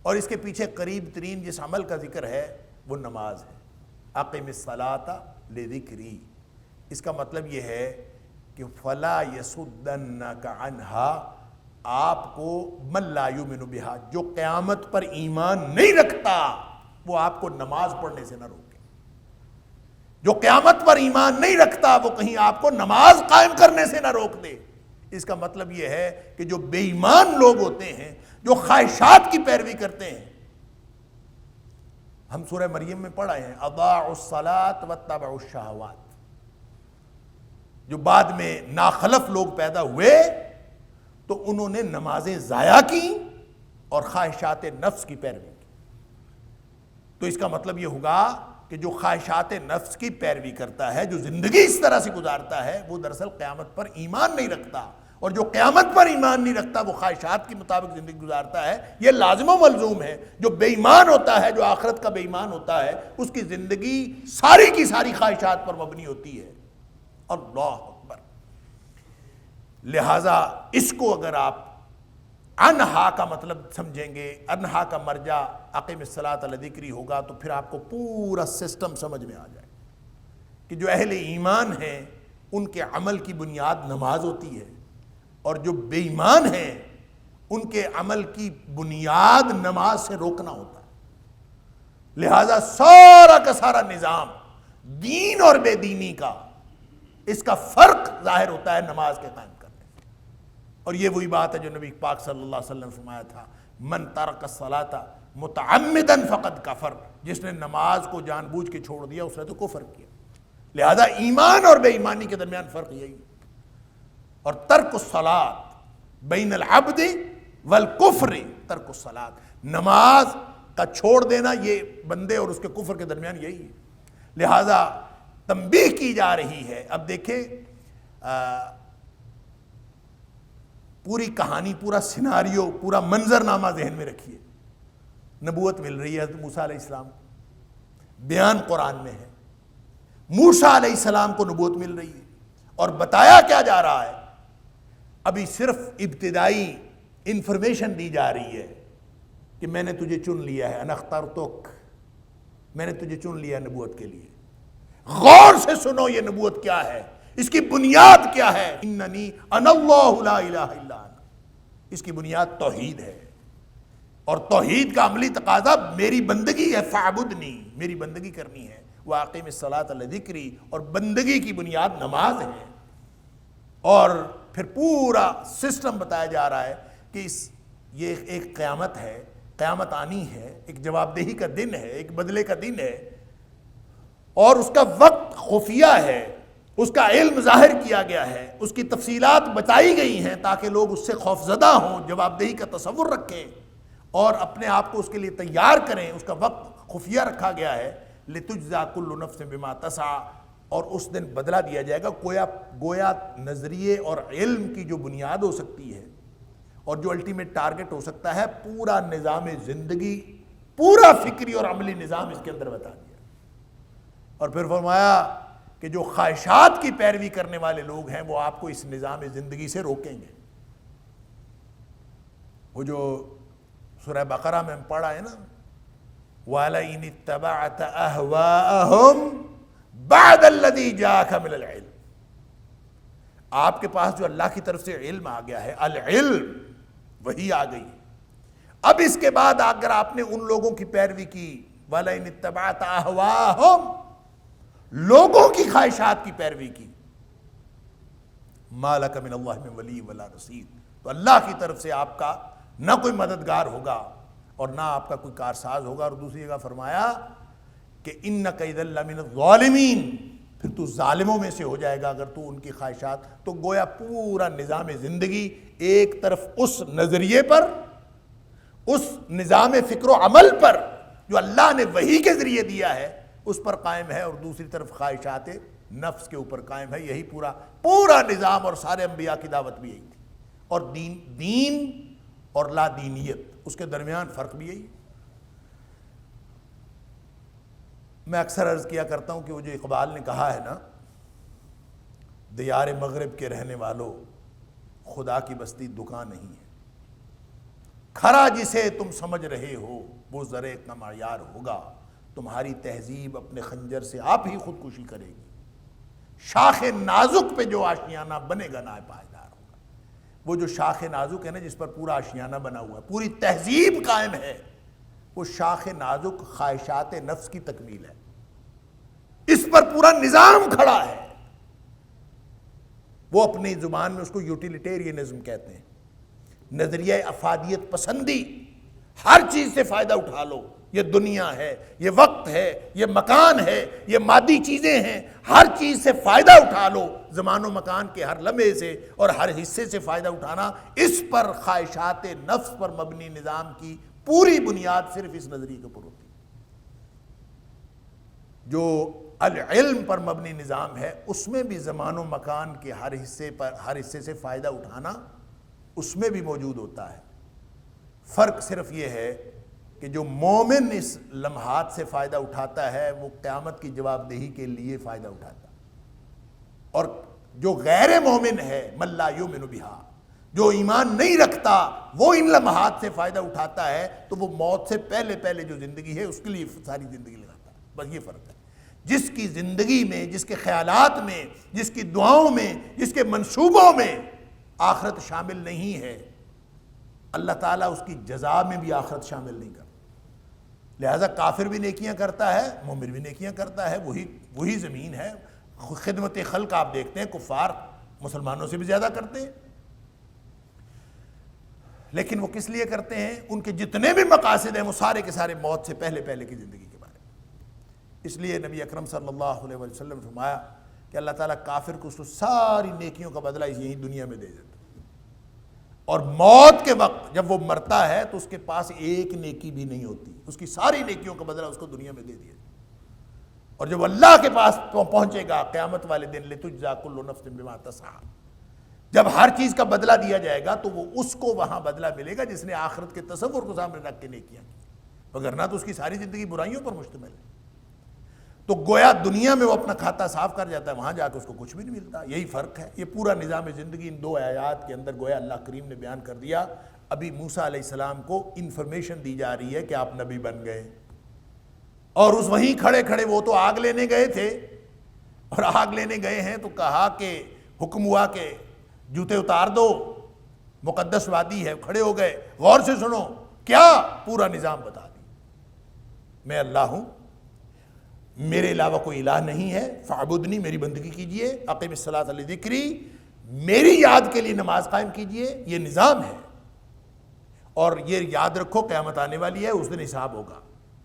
اور اس کے پیچھے قریب ترین جس عمل کا ذکر ہے وہ نماز ہے۔ اقم الصلاۃ لذکری، اس کا مطلب یہ ہے کہ فلا یصدنک عنہا، آپ کو من لا یؤمن بہا، جو قیامت پر ایمان نہیں رکھتا وہ آپ کو نماز پڑھنے سے نہ روکے۔ جو قیامت پر ایمان نہیں رکھتا وہ کہیں آپ کو نماز قائم کرنے سے نہ روک دے۔ اس کا مطلب یہ ہے کہ جو بے ایمان لوگ ہوتے ہیں، جو خواہشات کی پیروی کرتے ہیں، ہم سورہ مریم میں پڑھا ہے اضاعوا الصلاۃ واتبعوا الشہوات، جو بعد میں ناخلف لوگ پیدا ہوئے تو انہوں نے نمازیں ضائع کی اور خواہشات نفس کی پیروی کی۔ تو اس کا مطلب یہ ہوگا کہ جو خواہشات نفس کی پیروی کرتا ہے، جو زندگی اس طرح سے گزارتا ہے، وہ دراصل قیامت پر ایمان نہیں رکھتا، اور جو قیامت پر ایمان نہیں رکھتا وہ خواہشات کے مطابق زندگی گزارتا ہے۔ یہ لازم و ملزوم ہے، جو بے ایمان ہوتا ہے، جو آخرت کا بے ایمان ہوتا ہے، اس کی زندگی ساری کی ساری خواہشات پر مبنی ہوتی ہے۔ اللہ اکبر۔ لہٰذا اس کو اگر آپ انہا کا مطلب سمجھیں گے، انہا کا مرجع اقم الصلاۃ لذکری ہوگا، تو پھر آپ کو پورا سسٹم سمجھ میں آ جائے کہ جو اہل ایمان ہیں ان کے عمل کی بنیاد نماز ہوتی ہے، اور جو بے ایمان ہیں ان کے عمل کی بنیاد نماز سے روکنا ہوتا ہے۔ لہٰذا سارا کا سارا نظام دین اور بے دینی کا، اس کا فرق ظاہر ہوتا ہے نماز کے قائم کرنے سے۔ اور یہ وہی بات ہے جو نبی پاک صلی اللہ علیہ وسلم نے فرمایا تھا، من ترک الصلاۃ متعمدا فقد کفر، جس نے نماز کو جان بوجھ کے چھوڑ دیا اس نے تو کفر کیا۔ لہذا ایمان اور بے ایمانی کے درمیان فرق یہی ہے۔ اور ترک الصلاۃ بین العبد والکفر، ترک الصلاۃ، نماز کا چھوڑ دینا یہ بندے اور اس کے کفر کے درمیان یہی ہے۔ لہذا تنبیہ کی جا رہی ہے۔ اب دیکھیں پوری کہانی، پورا سیناریو، پورا منظر نامہ ذہن میں رکھیے نبوت مل رہی ہے حضرت موسیٰ علیہ السلام کو، بیان قرآن میں ہے، موسیٰ علیہ السلام کو نبوت مل رہی ہے، اور بتایا کیا جا رہا ہے؟ ابھی صرف ابتدائی انفارمیشن دی جا رہی ہے کہ میں نے تجھے چن لیا ہے، انا اخترتک، میں نے تجھے چن لیا نبوت کے لیے۔ غور سے سنو یہ نبوت کیا ہے، اس کی بنیاد کیا ہے؟ اننی انا اللہ لا الہ الا انا، اس کی بنیاد توحید ہے، اور توحید کا عملی تقاضا میری بندگی ہے، فاعبدنی، میری بندگی کرنی ہے، واقیم الصلاۃ لذکری، اور بندگی کی بنیاد نماز ہے۔ اور پھر پورا سسٹم بتایا جا رہا ہے کہ یہ ایک قیامت ہے، قیامت آنی ہے، ایک جواب دہی کا دن ہے، ایک بدلے کا دن ہے، اور اس کا وقت خفیہ ہے، اس کا علم ظاہر کیا گیا ہے، اس کی تفصیلات بتائی گئی ہیں تاکہ لوگ اس سے خوف زدہ ہوں، جواب دہی کا تصور رکھیں اور اپنے آپ کو اس کے لیے تیار کریں۔ اس کا وقت خفیہ رکھا گیا ہے، لِتُجْزَىٰ كُلُّ نَفْسٍ بِمَا تَسْعَىٰ، اور اس دن بدلہ دیا جائے گا۔ گویا نظریے اور علم کی جو بنیاد ہو سکتی ہے اور جو الٹیمیٹ ٹارگٹ ہو سکتا ہے، پورا نظام زندگی، پورا فکری اور عملی نظام اس کے اندر بتا دیا، اور پھر فرمایا کہ جو خواہشات کی پیروی کرنے والے لوگ ہیں وہ آپ کو اس نظام زندگی سے روکیں گے۔ وہ جو سورہ بقرہ میں ہم پڑھا ہے نا، وَلَئِنِ اتَّبَعْتَ أَهْوَاءَهُمْ بَعْدَ الَّذِي جَاءَكَ مِنَ الْعِلْمِ، آپ کے پاس جو اللہ کی طرف سے علم آ گیا ہے، العلم، وہی آ گئی، اب اس کے بعد اگر آپ نے ان لوگوں کی پیروی کی، وَلَئِنِ اتَّبَعْتَ أَهْوَاءَهُمْ، لوگوں کی خواہشات کی پیروی کی، مَا لَكَ مِنَ اللَّهِ مِنْ وَلِيٍّ وَلَا نَصِيرٍ، تو اللہ کی طرف سے آپ کا نہ کوئی مددگار ہوگا اور نہ آپ کا کوئی کارساز ہوگا۔ اور دوسری جگہ فرمایا کہ اِنَّكَ إِذًا لَّمِنَ الظَّالِمِينَ، پھر تو ظالموں میں سے ہو جائے گا اگر تو ان کی خواہشات۔ تو گویا پورا نظام زندگی ایک طرف اس نظریے پر، اس نظام فکر و عمل پر جو اللہ نے وحی کے ذریعے دیا ہے اس پر قائم ہے، اور دوسری طرف خواہشات نفس کے اوپر قائم ہے۔ یہی پورا نظام، اور سارے انبیاء کی دعوت بھی یہی تھی، اور دین اور لا دینیت، اس کے درمیان فرق بھی یہی۔ میں اکثر عرض کیا کرتا ہوں کہ وہ جو اقبال نے کہا ہے نا، دیار مغرب کے رہنے والوں، خدا کی بستی دکان نہیں ہے، کھرا جسے تم سمجھ رہے ہو وہ زرے کا معیار ہوگا، تمہاری تہذیب اپنے خنجر سے آپ ہی خودکشی کرے گی، شاخ نازک پہ جو آشیانہ بنے گا نہ پائیدار ہوگا۔ وہ جو شاخ نازک ہے نا، جس پر پورا آشیانہ بنا ہوا ہے، پوری تہذیب قائم ہے، وہ شاخ نازک خواہشات نفس کی تکمیل ہے، اس پر پورا نظام کھڑا ہے۔ وہ اپنی زبان میں اس کو یوٹیلیٹیرینزم کہتے ہیں، نظریہ افادیت پسندی، ہر چیز سے فائدہ اٹھا لو، یہ دنیا ہے، یہ وقت ہے، یہ مکان ہے، یہ مادی چیزیں ہیں، ہر چیز سے فائدہ اٹھا لو، زمان و مکان کے ہر لمحے سے اور ہر حصے سے فائدہ اٹھانا، اس پر خواہشات نفس پر مبنی نظام کی پوری بنیاد صرف اس نظریے کے اوپر ہوتی ہے۔ جو العلم پر مبنی نظام ہے، اس میں بھی زمان و مکان کے ہر حصے سے فائدہ اٹھانا اس میں بھی موجود ہوتا ہے۔ فرق صرف یہ ہے کہ جو مومن اس لمحات سے فائدہ اٹھاتا ہے وہ قیامت کی جواب دہی کے لیے فائدہ اٹھاتا ہے، اور جو غیر مومن ہے، من لا یؤمن بہا، جو ایمان نہیں رکھتا، وہ ان لمحات سے فائدہ اٹھاتا ہے، تو وہ موت سے پہلے جو زندگی ہے اس کے لیے ساری زندگی لگاتا ہے۔ بس یہ فرق ہے، جس کی زندگی میں، جس کے خیالات میں، جس کی دعاؤں میں، جس کے منصوبوں میں آخرت شامل نہیں ہے، اللہ تعالیٰ اس کی جزا میں بھی آخرت شامل نہیں کرتا۔ لہذا کافر بھی نیکیاں کرتا ہے، مومن بھی نیکیاں کرتا ہے، وہی زمین ہے۔ خدمت خلق آپ دیکھتے ہیں کفار مسلمانوں سے بھی زیادہ کرتے ہیں، لیکن وہ کس لیے کرتے ہیں؟ ان کے جتنے بھی مقاصد ہیں وہ سارے کے سارے موت سے پہلے کی زندگی کے بارے میں۔ اس لیے نبی اکرم صلی اللہ علیہ وسلم نے فرمایا کہ اللہ تعالیٰ کافر کو ساری نیکیوں کا بدلہ یہی دنیا میں دے دیتا، اور موت کے وقت جب وہ مرتا ہے تو اس کے پاس ایک نیکی بھی نہیں ہوتی، اس کی ساری نیکیوں کا بدلہ اس کو دنیا میں دے دیا۔ اور جب اللہ کے پاس پہنچے گا قیامت والے دن، لِتُجْزَىٰ كُلُّ نَفْسٍ بِمَا تَسْعَىٰ، جب ہر چیز کا بدلہ دیا جائے گا تو وہ اس کو وہاں بدلہ ملے گا جس نے آخرت کے تصور کو سامنے رکھ کے نیکیاں کی۔ وگرنہ تو اس کی ساری زندگی برائیوں پر مشتمل ہے۔ تو گویا دنیا میں وہ اپنا کھاتا صاف کر جاتا ہے، وہاں جا کے اس کو کچھ بھی نہیں ملتا۔ یہی فرق ہے۔ یہ پورا نظام زندگی ان 2 آیات کے اندر گویا اللہ کریم نے بیان کر دیا۔ ابھی موسیٰ علیہ السلام کو انفارمیشن دی جا رہی ہے کہ آپ نبی بن گئے، اور اس وہیں کھڑے کھڑے وہ تو آگ لینے گئے تھے، اور آگ لینے گئے ہیں تو کہا کہ حکم ہوا کہ جوتے اتار دو، مقدس وادی ہے، کھڑے ہو گئے، غور سے سنو، کیا پورا نظام بتا دی، میں اللہ ہوں، میرے علاوہ کوئی الہ نہیں ہے، فاعبدنی، میری بندگی کیجئے، اقیم الصلاۃ لذکری، میری یاد کے لیے نماز قائم کیجئے۔ یہ نظام ہے، اور یہ یاد رکھو قیامت آنے والی ہے، اس دن حساب ہوگا۔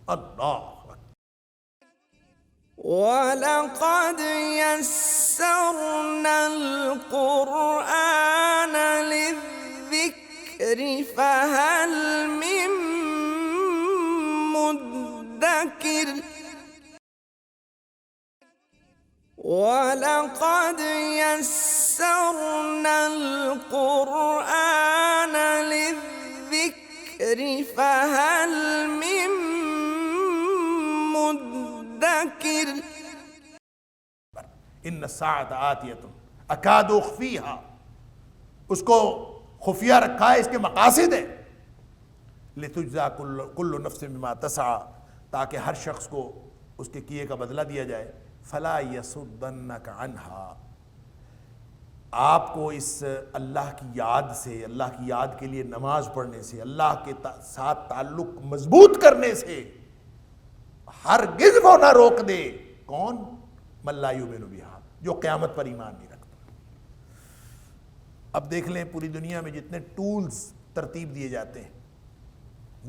اللہ وَلَقَدْ يَسَّرْنَا الْقُرْآنَ لِلذِّكْرِ فَهَلْ مِن مُّدَّكِرٍ وَلَقَدْ يَسَّرْنَا الْقُرْآنَ لِلذِّكْرِ فَهَلْ مِن مُّدَّكِرٍ ان الساعۃ آتیۃ اکاد اخفیہا، اس کو خفیہ رکھا ہے، اس کے مقاصد ہے، لتجزا کل نفس بما تسعی، تاکہ ہر شخص کو اس کے کیے کا بدلہ دیا جائے۔ فلا یصدنک عنہا، آپ کو اس اللہ کی یاد سے، اللہ کی یاد کے لیے نماز پڑھنے سے، اللہ کے ساتھ تعلق مضبوط کرنے سے ہرگز وہ نہ روک دے۔ کون؟ من لا یؤمن بہا، جو قیامت پر ایمان نہیں رکھتا۔ اب دیکھ لیں پوری دنیا میں جتنے ٹولز ترتیب دیے جاتے ہیں،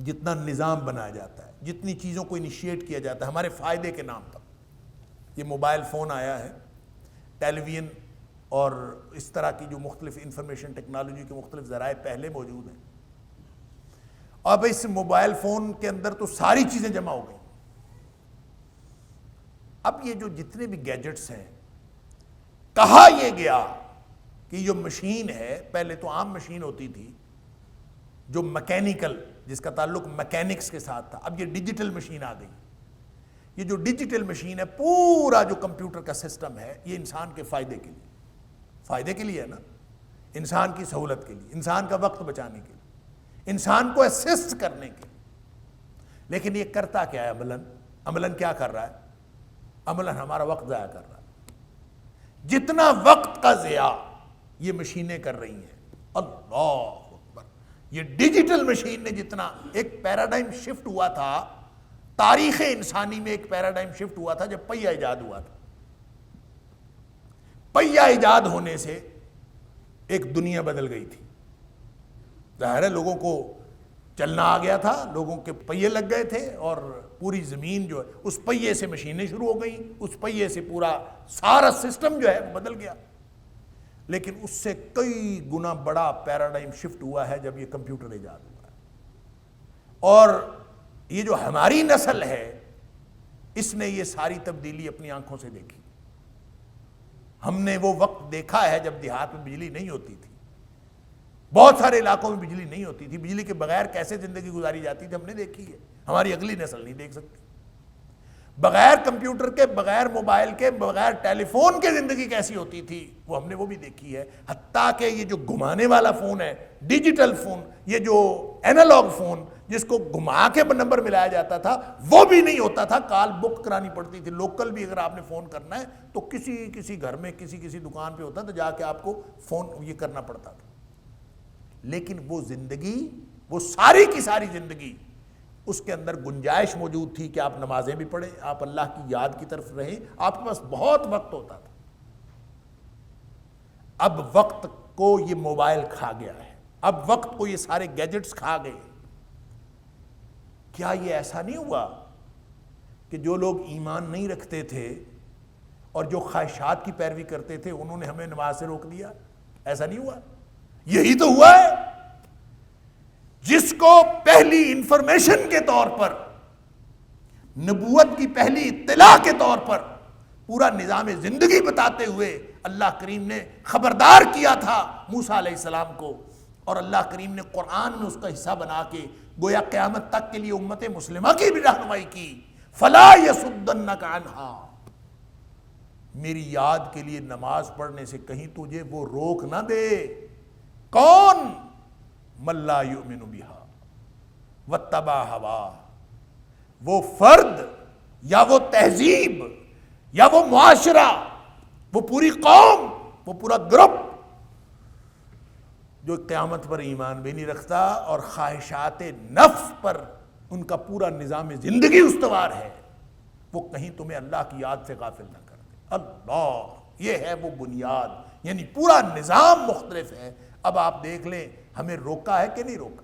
جتنا نظام بنایا جاتا ہے، جتنی چیزوں کو انیشیٹ کیا جاتا ہے ہمارے فائدے کے نام پر، یہ موبائل فون آیا ہے، ٹیلی ویژن اور اس طرح کی جو مختلف انفارمیشن ٹیکنالوجی کے مختلف ذرائع پہلے موجود ہیں، اب اس موبائل فون کے اندر تو ساری چیزیں جمع ہو گئی۔ اب یہ جو جتنے بھی گیجٹس ہیں، کہا یہ گیا کہ جو مشین ہے، پہلے تو عام مشین ہوتی تھی جو مکینیکل، جس کا تعلق میکینکس کے ساتھ تھا، اب یہ ڈیجیٹل مشین آ گئی۔ یہ جو ڈیجیٹل مشین ہے، پورا جو کمپیوٹر کا سسٹم ہے، یہ انسان کے فائدے کے لیے ہے نا، انسان کی سہولت کے لیے، انسان کا وقت بچانے کے لیے، انسان کو اسسٹ کرنے کے لیے۔ لیکن یہ کرتا کیا ہے؟ عملاً کیا کر رہا ہے؟ عملاً ہمارا وقت ضائع کر رہا ہے۔ جتنا وقت کا ضیاع یہ مشینیں کر رہی ہیں، اللہ اکبر، یہ ڈیجیٹل مشین نے جتنا، ایک پیراڈائم شفٹ ہوا تھا تاریخ انسانی میں، ایک پیراڈائم شفٹ ہوا تھا جب پہیہ ایجاد ہوا تھا۔ پہیہ ایجاد ہونے سے ایک دنیا بدل گئی تھی۔ ظاہر ہے لوگوں کو چلنا آ گیا تھا، لوگوں کے پہیے لگ گئے تھے، اور پوری زمین جو ہے اس پہیے سے مشینیں شروع ہو گئیں، اس پہیے سے پورا سارا سسٹم جو ہے وہ بدل گیا۔ لیکن اس سے کئی گنا بڑا پیراڈائم شفٹ ہوا ہے جب یہ کمپیوٹر ایجاد ہوا ہے، اور یہ جو ہماری نسل ہے اس نے یہ ساری تبدیلی اپنی آنکھوں سے دیکھی۔ ہم نے وہ وقت دیکھا ہے جب دیہات میں بجلی نہیں ہوتی تھی، بہت سارے علاقوں میں بجلی نہیں ہوتی تھی، بجلی کے بغیر کیسے زندگی گزاری جاتی تھی ہم نے دیکھی ہے، ہماری اگلی نسل نہیں دیکھ سکتی۔ بغیر کمپیوٹر کے، بغیر موبائل کے، بغیر ٹیلی فون کے زندگی کیسی ہوتی تھی وہ ہم نے وہ بھی دیکھی ہے۔ حتیٰ کہ یہ جو گھمانے والا فون ہے، ڈیجیٹل فون، یہ جو اینالوگ فون جس کو گھما کے نمبر ملایا جاتا تھا، وہ بھی نہیں ہوتا تھا، کال بک کرانی پڑتی تھی۔ لوکل بھی اگر آپ نے فون کرنا ہے تو کسی گھر میں کسی دکان پہ ہوتا تو جا کے آپ کو فون یہ کرنا پڑتا تھا۔ لیکن وہ زندگی، وہ ساری کی ساری زندگی، اس کے اندر گنجائش موجود تھی کہ آپ نمازیں بھی پڑھیں، آپ اللہ کی یاد کی طرف رہیں، آپ کے پاس بہت وقت ہوتا تھا۔ اب وقت کو یہ موبائل کھا گیا ہے، اب وقت کو یہ سارے گیجٹس کھا گئے۔ کیا یہ ایسا نہیں ہوا کہ جو لوگ ایمان نہیں رکھتے تھے اور جو خواہشات کی پیروی کرتے تھے انہوں نے ہمیں نماز سے روک دیا؟ ایسا نہیں ہوا؟ یہی تو ہوا ہے۔ جس کو پہلی انفارمیشن کے طور پر، نبوت کی پہلی اطلاع کے طور پر پورا نظام زندگی بتاتے ہوئے اللہ کریم نے خبردار کیا تھا موسیٰ علیہ السلام کو، اور اللہ کریم نے قرآن میں اس کا حصہ بنا کے گویا قیامت تک کے لیے امت مسلمہ کی بھی رہنمائی کی. فلا یصدنک عنہا، میری یاد کے لیے نماز پڑھنے سے کہیں تجھے وہ روک نہ دے. کون؟ من لا یؤمن بہا واتبع ہواہ، وہ فرد یا وہ تہذیب یا وہ معاشرہ، وہ پوری قوم، وہ پورا گروپ جو قیامت پر ایمان بھی نہیں رکھتا اور خواہشات نفس پر ان کا پورا نظام زندگی استوار ہے، وہ کہیں تمہیں اللہ کی یاد سے غافل نہ کر دے. اللہ، یہ ہے وہ بنیاد، یعنی پورا نظام مختلف ہے. اب آپ دیکھ لیں ہمیں روکا ہے کہ نہیں روکا.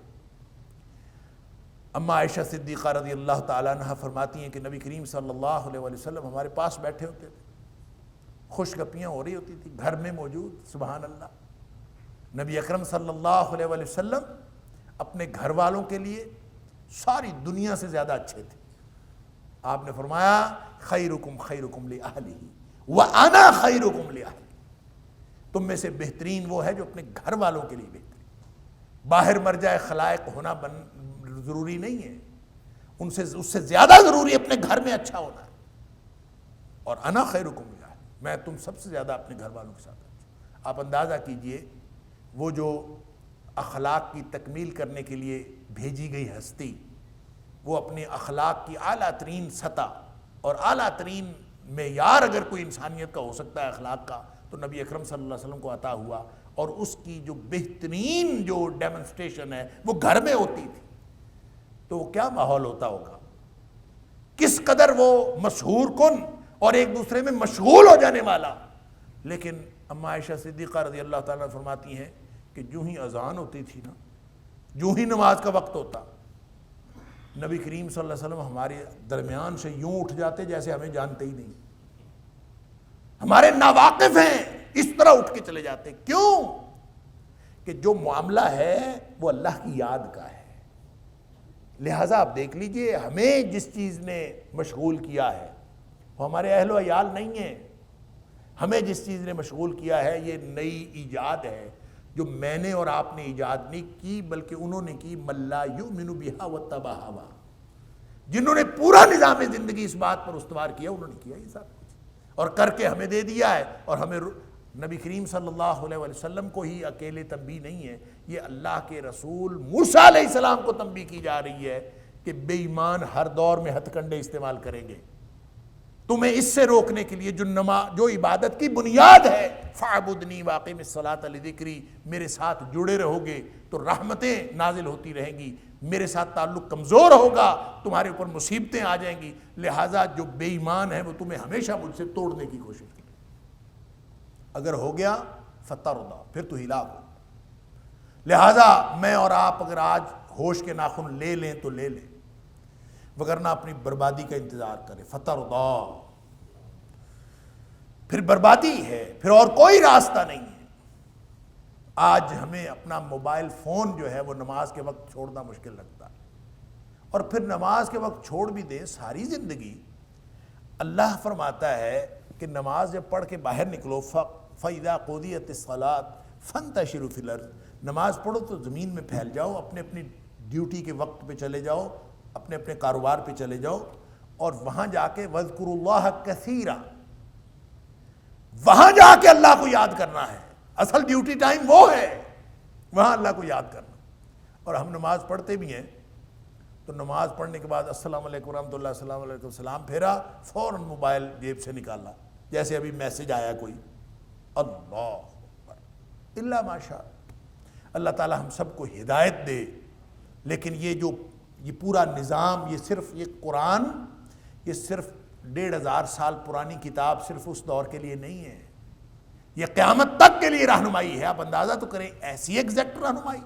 اما عائشہ صدیقہ رضی اللہ تعالیٰ عنہ فرماتی ہیں کہ نبی کریم صلی اللہ علیہ وسلم ہمارے پاس بیٹھے ہوتے تھے، خوش گپیاں ہو رہی ہوتی تھی گھر میں موجود. سبحان اللہ. نبی اکرم صلی اللہ علیہ وسلم اپنے گھر والوں کے لیے ساری دنیا سے زیادہ اچھے تھے. آپ نے فرمایا خیرکم خیرکم لأہلہ وأنا خیرکم لأہلی، تم میں سے بہترین وہ ہے جو اپنے گھر والوں کے لیے بہترین. باہر مرجع خلائق ہونا ضروری نہیں ہے، اس سے زیادہ ضروری اپنے گھر میں اچھا ہونا ہے. اور انا خیرکم لأہلی، میں تم سب سے زیادہ اپنے گھر والوں کے ساتھ اچھا. آپ اندازہ کیجئے وہ جو اخلاق کی تکمیل کرنے کے لیے بھیجی گئی ہستی، وہ اپنی اخلاق کی اعلیٰ ترین سطح اور اعلیٰ ترین معیار اگر کوئی انسانیت کا ہو سکتا ہے اخلاق کا، تو نبی اکرم صلی اللہ علیہ وسلم کو عطا ہوا. اور اس کی جو بہترین جو ڈیمنسٹریشن ہے وہ گھر میں ہوتی تھی. تو وہ کیا ماحول ہوتا ہوگا، کس قدر وہ مشہور کن اور ایک دوسرے میں مشغول ہو جانے والا. لیکن اما عائشہ صدیقہ رضی اللہ تعالیٰ فرماتی ہیں کہ جو ہی اذان ہوتی تھی نا، جو ہی نماز کا وقت ہوتا، نبی کریم صلی اللہ علیہ وسلم ہمارے درمیان سے یوں اٹھ جاتے جیسے ہمیں جانتے ہی نہیں، ہمارے ناواقف ہیں، اس طرح اٹھ کے چلے جاتے. کیوں؟ کہ جو معاملہ ہے وہ اللہ کی یاد کا ہے. لہٰذا آپ دیکھ لیجئے ہمیں جس چیز نے مشغول کیا ہے وہ ہمارے اہل و عیال نہیں ہیں. ہمیں جس چیز نے مشغول کیا ہے یہ نئی ایجاد ہے جو میں نے اور آپ نے ایجاد نہیں کی، بلکہ انہوں نے کی. من لا یؤمن بہا واتبع ہواہ، جنہوں نے پورا نظام زندگی اس بات پر استوار کیا انہوں نے کیا یہ سب کچھ اور کر کے ہمیں دے دیا ہے. اور ہمیں نبی کریم صلی اللہ علیہ وسلم کو ہی اکیلے تنبیہ نہیں ہے، یہ اللہ کے رسول موسیٰ علیہ السلام کو تنبیہ کی جا رہی ہے کہ بے ایمان ہر دور میں ہتھ کنڈے استعمال کریں گے تمہیں اس سے روکنے کے لیے جو عبادت کی بنیاد ہے. فاعبدنی واقم الصلاۃ لذکری، میرے ساتھ جڑے رہو گے تو رحمتیں نازل ہوتی رہیں گی، میرے ساتھ تعلق کمزور ہوگا تمہارے اوپر مصیبتیں آ جائیں گی. لہٰذا جو بے ایمان ہے وہ تمہیں ہمیشہ مجھ سے توڑنے کی کوشش کرے. اگر ہو گیا فترضا، پھر تو ہلاک ہو. لہٰذا میں اور آپ اگر آج ہوش کے ناخن لے لیں تو لے لیں، وگرنہ اپنی بربادی کا انتظار کرے. فترضا، پھر بربادی ہے، پھر اور کوئی راستہ نہیں ہے. آج ہمیں اپنا موبائل فون جو ہے وہ نماز کے وقت چھوڑنا مشکل لگتا ہے، اور پھر نماز کے وقت چھوڑ بھی دیں ساری زندگی. اللہ فرماتا ہے کہ نماز جب پڑھ کے باہر نکلو، فَإِذَا قُضِيَتِ الصَّلَاةُ فَانْتَشِرُوا فِي الْأَرْضِ، نماز پڑھو تو زمین میں پھیل جاؤ، اپنے اپنی ڈیوٹی کے وقت پہ چلے جاؤ، اپنے اپنے کاروبار پہ چلے جاؤ، اور وہاں جا کے وَاذْكُرُوا اللَّهَ كَثِيرًا، وہاں جا کے اللہ کو یاد کرنا ہے. اصل ڈیوٹی ٹائم وہ ہے، وہاں اللہ کو یاد کرنا. اور ہم نماز پڑھتے بھی ہیں تو نماز پڑھنے کے بعد السلام علیکم ورحمۃ اللہ، السلام علیکم، سلام پھیرا، فوراً موبائل جیب سے نکالا جیسے ابھی میسج آیا کوئی. اللہ اکبر، الا ماشاء اللہ تعالی ہم سب کو ہدایت دے. لیکن یہ پورا نظام، یہ قرآن، یہ صرف 1500 سال پرانی کتاب صرف اس دور کے لیے نہیں ہے، یہ قیامت تک کے لیے رہنمائی ہے. آپ اندازہ تو کریں ایسی ایگزیکٹ رہنمائی.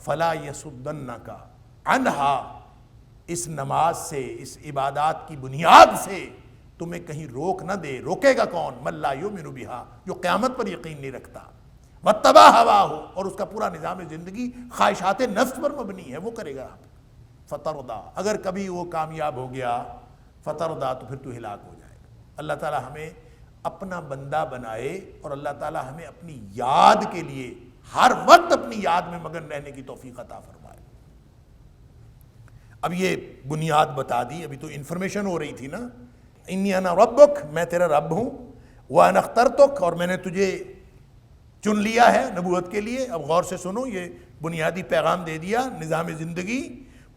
فلا یصدنک عنہا، اس نماز سے، اس عبادات کی بنیاد سے تمہیں کہیں روک نہ دے. روکے گا کون؟ من لا یؤمن بہا، جو قیامت پر یقین نہیں رکھتا. واتبع ہواہ، اور اس کا پورا نظام زندگی خواہشات نفس پر مبنی ہے، وہ کرے گا. فترضا، اگر کبھی وہ کامیاب ہو گیا، فترضا، تو پھر تو ہلاک ہو جائے گا. اللہ تعالی ہمیں اپنا بندہ بنائے اور اللہ تعالی ہمیں اپنی یاد کے لیے ہر وقت اپنی یاد میں مگن رہنے کی توفیق عطا فرمائے. اب یہ بنیاد بتا دی، ابھی تو انفارمیشن ہو رہی تھی نا، انی انا ربک، میں تیرا رب ہوں، وانا اخترتک، اور میں نے تجھے چن لیا ہے نبوت کے لیے۔ اب غور سے سنو، یہ بنیادی پیغام دے دیا، نظام زندگی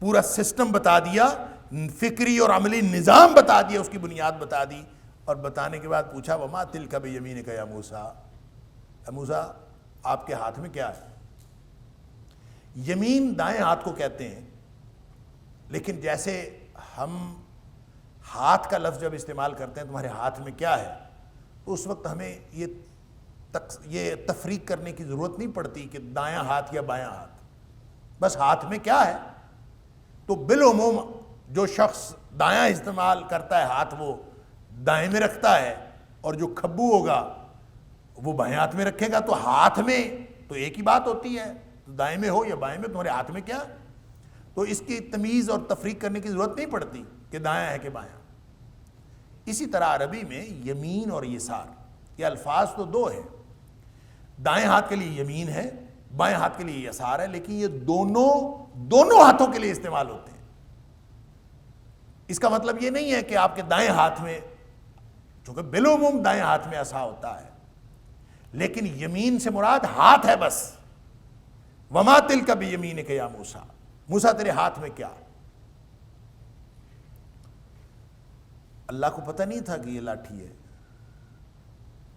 پورا سسٹم بتا دیا، فکری اور عملی نظام بتا دیا، اس کی بنیاد بتا دی، اور بتانے کے بعد پوچھا وما تلک بیمینک یا موسیٰ، اے موسیٰ آپ کے ہاتھ میں کیا ہے؟ یمین دائیں ہاتھ کو کہتے ہیں، لیکن جیسے ہم ہاتھ کا لفظ جب استعمال کرتے ہیں تمہارے ہاتھ میں کیا ہے، تو اس وقت ہمیں یہ تفریق کرنے کی ضرورت نہیں پڑتی کہ دایاں ہاتھ یا بایاں ہاتھ، بس ہاتھ میں کیا ہے۔ تو بالعموم جو شخص دایاں استعمال کرتا ہے ہاتھ، وہ دائیں میں رکھتا ہے، اور جو کھبو ہوگا وہ بائیں ہاتھ میں رکھے گا۔ تو ہاتھ میں تو ایک ہی بات ہوتی ہے، دائیں میں ہو یا بائیں میں، تمہارے ہاتھ میں کیا، تو اس کی تمیز اور تفریق کرنے کی ضرورت نہیں پڑتی کہ دایاں ہے کہ بایاں۔ اسی طرح عربی میں یمین اور یسار یہ الفاظ تو دو ہیں، دائیں ہاتھ کے لیے یمین ہے، بائیں ہاتھ کے لیے یسار ہے، لیکن یہ دونوں ہاتھوں کے لیے استعمال ہوتے ہیں۔ اس کا مطلب یہ نہیں ہے کہ آپ کے دائیں ہاتھ میں، چونکہ بالعموم دائیں ہاتھ میں عصا ہوتا ہے، لیکن یمین سے مراد ہاتھ ہے بس۔ وما تلک بیمینک یا موسیٰ، موسیٰ تیرے ہاتھ میں کیا؟ اللہ کو پتہ نہیں تھا کہ یہ لاٹھی ہے،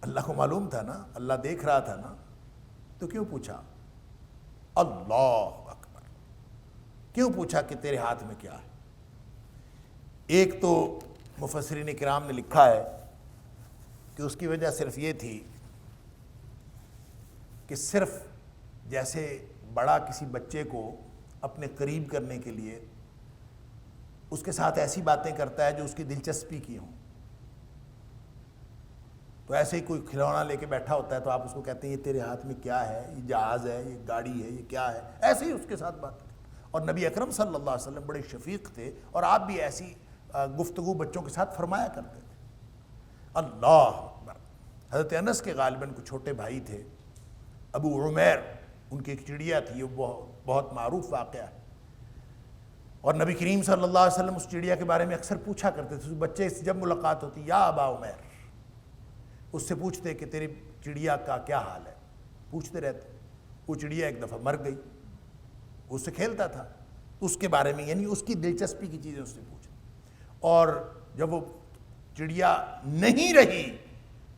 اللہ کو معلوم تھا نا، اللہ دیکھ رہا تھا نا، تو کیوں پوچھا؟ اللہ اکبر، کیوں پوچھا کہ تیرے ہاتھ میں کیا ہے؟ ایک تو مفسرین کرام نے لکھا ہے کہ اس کی وجہ صرف یہ تھی کہ صرف جیسے بڑا کسی بچے کو اپنے قریب کرنے کے لیے اس کے ساتھ ایسی باتیں کرتا ہے جو اس کی دلچسپی کی ہوں، تو ایسے ہی کوئی کھلونا لے کے بیٹھا ہوتا ہے تو آپ اس کو کہتے ہیں یہ تیرے ہاتھ میں کیا ہے، یہ جہاز ہے، یہ گاڑی ہے، یہ کیا ہے، ایسے ہی اس کے ساتھ بات کرتے۔ اور نبی اکرم صلی اللہ علیہ وسلم بڑے شفیق تھے، اور آپ بھی ایسی گفتگو بچوں کے ساتھ فرمایا کرتے تھے۔ اللہ اکبر۔ حضرت انس کے غالباً کچھ چھوٹے بھائی تھے، ابو عمیر، ان کی ایک چڑیا تھی، وہ بہت معروف واقعہ ہے، اور نبی کریم صلی اللہ علیہ وسلم اس چڑیا کے بارے میں اکثر پوچھا کرتے تھے۔ بچے سے جب ملاقات ہوتی، یا ابا عمیر، اس سے پوچھتے کہ تیری چڑیا کا کیا حال ہے، پوچھتے رہتے۔ وہ چڑیا ایک دفعہ مر گئی، اس سے کھیلتا تھا، اس کے بارے میں، یعنی اس کی دلچسپی کی چیزیں اس سے پوچھیں، اور جب وہ چڑیا نہیں رہی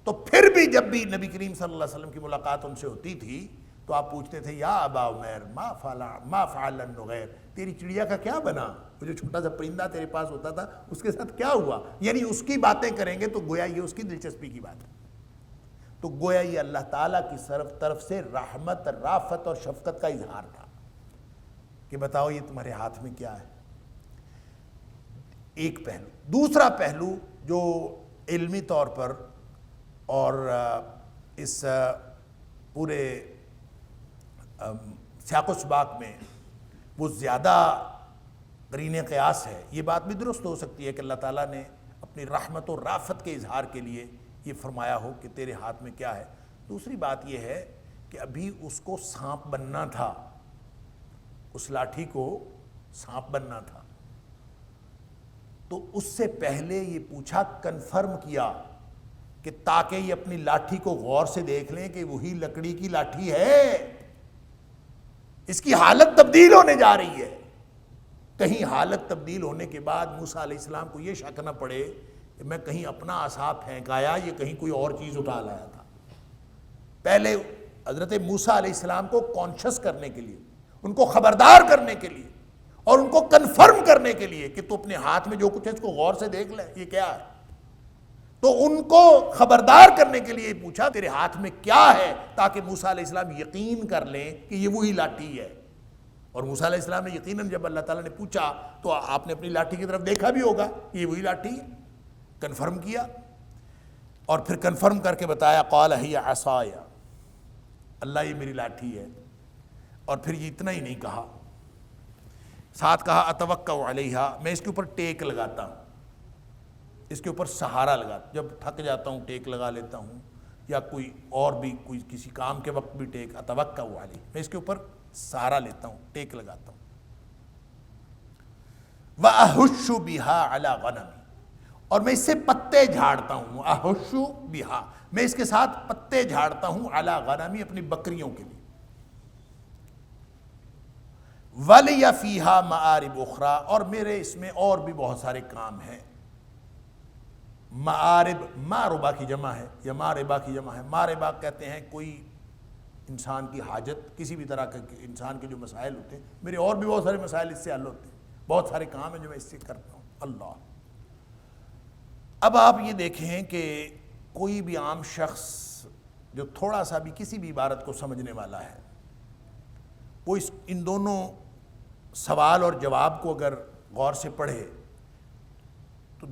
تو پھر بھی جب بھی نبی کریم صلی اللہ علیہ وسلم کی ملاقات ان سے ہوتی تھی تو آپ پوچھتے تھے یا ابا عمیر ما فعل النغیر، تیری چڑیا کا کیا بنا، وہ جو چھوٹا سا پرندہ تیرے پاس ہوتا تھا اس کے ساتھ کیا ہوا، یعنی اس کی باتیں کریں گے تو گویا یہ اس کی دلچسپی کی بات ہے۔ تو گویا یہ اللہ تعالیٰ کی طرف سے رحمت، رافت اور شفقت کا اظہار تھا کہ بتاؤ یہ تمہارے ہاتھ میں کیا ہے۔ ایک پہلو۔ دوسرا پہلو جو علمی طور پر اور اس پورے سیاق و سباق میں وہ زیادہ قرین قیاس ہے، یہ بات بھی درست ہو سکتی ہے کہ اللہ تعالیٰ نے اپنی رحمت و رافت کے اظہار کے لیے یہ فرمایا ہو کہ تیرے ہاتھ میں کیا ہے۔ دوسری بات یہ ہے کہ ابھی اس کو سانپ بننا تھا، اس لاٹھی کو سانپ بننا تھا، تو اس سے پہلے یہ پوچھا، کنفرم کیا کہ تاکہ یہ اپنی لاٹھی کو غور سے دیکھ لیں کہ وہی لکڑی کی لاٹھی ہے، اس کی حالت تبدیل ہونے جا رہی ہے۔ کہیں حالت تبدیل ہونے کے بعد موسیٰ علیہ السلام کو یہ شک نہ پڑے کہ میں کہیں اپنا عصا پھینکایا، یہ کہیں کوئی اور چیز اٹھا لایا تھا۔ پہلے حضرت موسیٰ علیہ السلام کو کانشس کرنے کے لیے، ان کو خبردار کرنے کے لیے اور ان کو کنفرم کرنے کے لیے کہ تو اپنے ہاتھ میں جو کچھ ہے اس کو غور سے دیکھ لے یہ کیا ہے، تو ان کو خبردار کرنے کے لیے پوچھا تیرے ہاتھ میں کیا ہے، تاکہ موسیٰ علیہ السلام یقین کر لیں کہ یہ وہی لاٹھی ہے۔ اور موسیٰ علیہ السلام نے یقیناً جب اللہ تعالیٰ نے پوچھا تو آپ نے اپنی لاٹھی کی طرف دیکھا بھی ہوگا، یہ وہی لاٹھی ہے، کنفرم کیا، اور پھر کنفرم کر کے بتایا قال ہی عصای، اللہ یہ میری لاٹھی ہے۔ اور پھر یہ اتنا ہی نہیں کہا، ساتھ کہا اتوکا علیہا، میں اس کے اوپر ٹیک لگاتا ہوں، اس کے اوپر سہارا لگاتا ہوں، جب تھک جاتا ہوں ٹیک لگا لیتا ہوں، یا کوئی اور بھی کوئی کسی کام کے وقت بھی ٹیک، اتوکا علیہ، میں اس کے اوپر سہارا لیتا ہوں، ٹیک لگاتا ہوں۔ وَأَحُشُّ بِهَا عَلَى غَنَمِ، اور میں اس سے پتے جھاڑتا ہوں، احُشُّ بِهَا، میں اس کے ساتھ پتے جھاڑتا ہوں، عَلَى غَنَمِ، اپنی بکریوں کے لیے، وَلِيَ فِيهَا مَآرِبُ أُخْرَى، اور میرے اس میں اور بھی بہت سارے کام ہیں۔ معارب، معربہ کی جمع ہے یا ماربہ کی جمع ہے۔ ماربہ کہتے ہیں کوئی انسان کی حاجت، کسی بھی طرح کے انسان کے جو مسائل ہوتے ہیں، میرے اور بھی بہت سارے مسائل اس سے حل ہوتے ہیں، بہت سارے کام ہیں جو میں اس سے کرتا ہوں۔ اللہ، اب آپ یہ دیکھیں کہ کوئی بھی عام شخص جو تھوڑا سا بھی کسی بھی عبارت کو سمجھنے والا ہے، وہ ان دونوں سوال اور جواب کو اگر غور سے پڑھے تو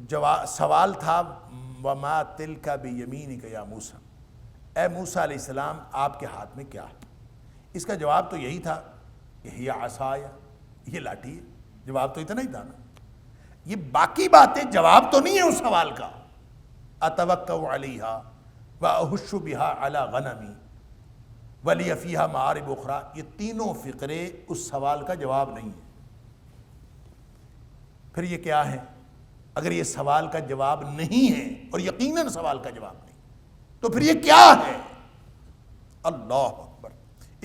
سوال تھا وَمَا تِلْكَ بِيَمِينِكَ يَا مُوسَىٰ، اے موسیٰ علیہ السلام آپ کے ہاتھ میں کیا ہے؟ اس کا جواب تو یہی تھا کہ ہِیَ عَصَایَ، یہ لاٹھی ہے، جواب تو اتنا ہی تھا نا۔ یہ باقی باتیں جواب تو نہیں ہے اس سوال کا، أَتَوَكَّأُ عَلَيْهَا وَأَحُشُّ بِهَا عَلَى غَنَمِي وَلِيَ فِيهَا مَآرِبُ أُخْرَى، یہ تینوں فقرے اس سوال کا جواب نہیں ہے۔ پھر یہ کیا ہے؟ اگر یہ سوال کا جواب نہیں ہے، اور یقیناً سوال کا جواب نہیں، تو پھر یہ کیا ہے؟ اللہ اکبر،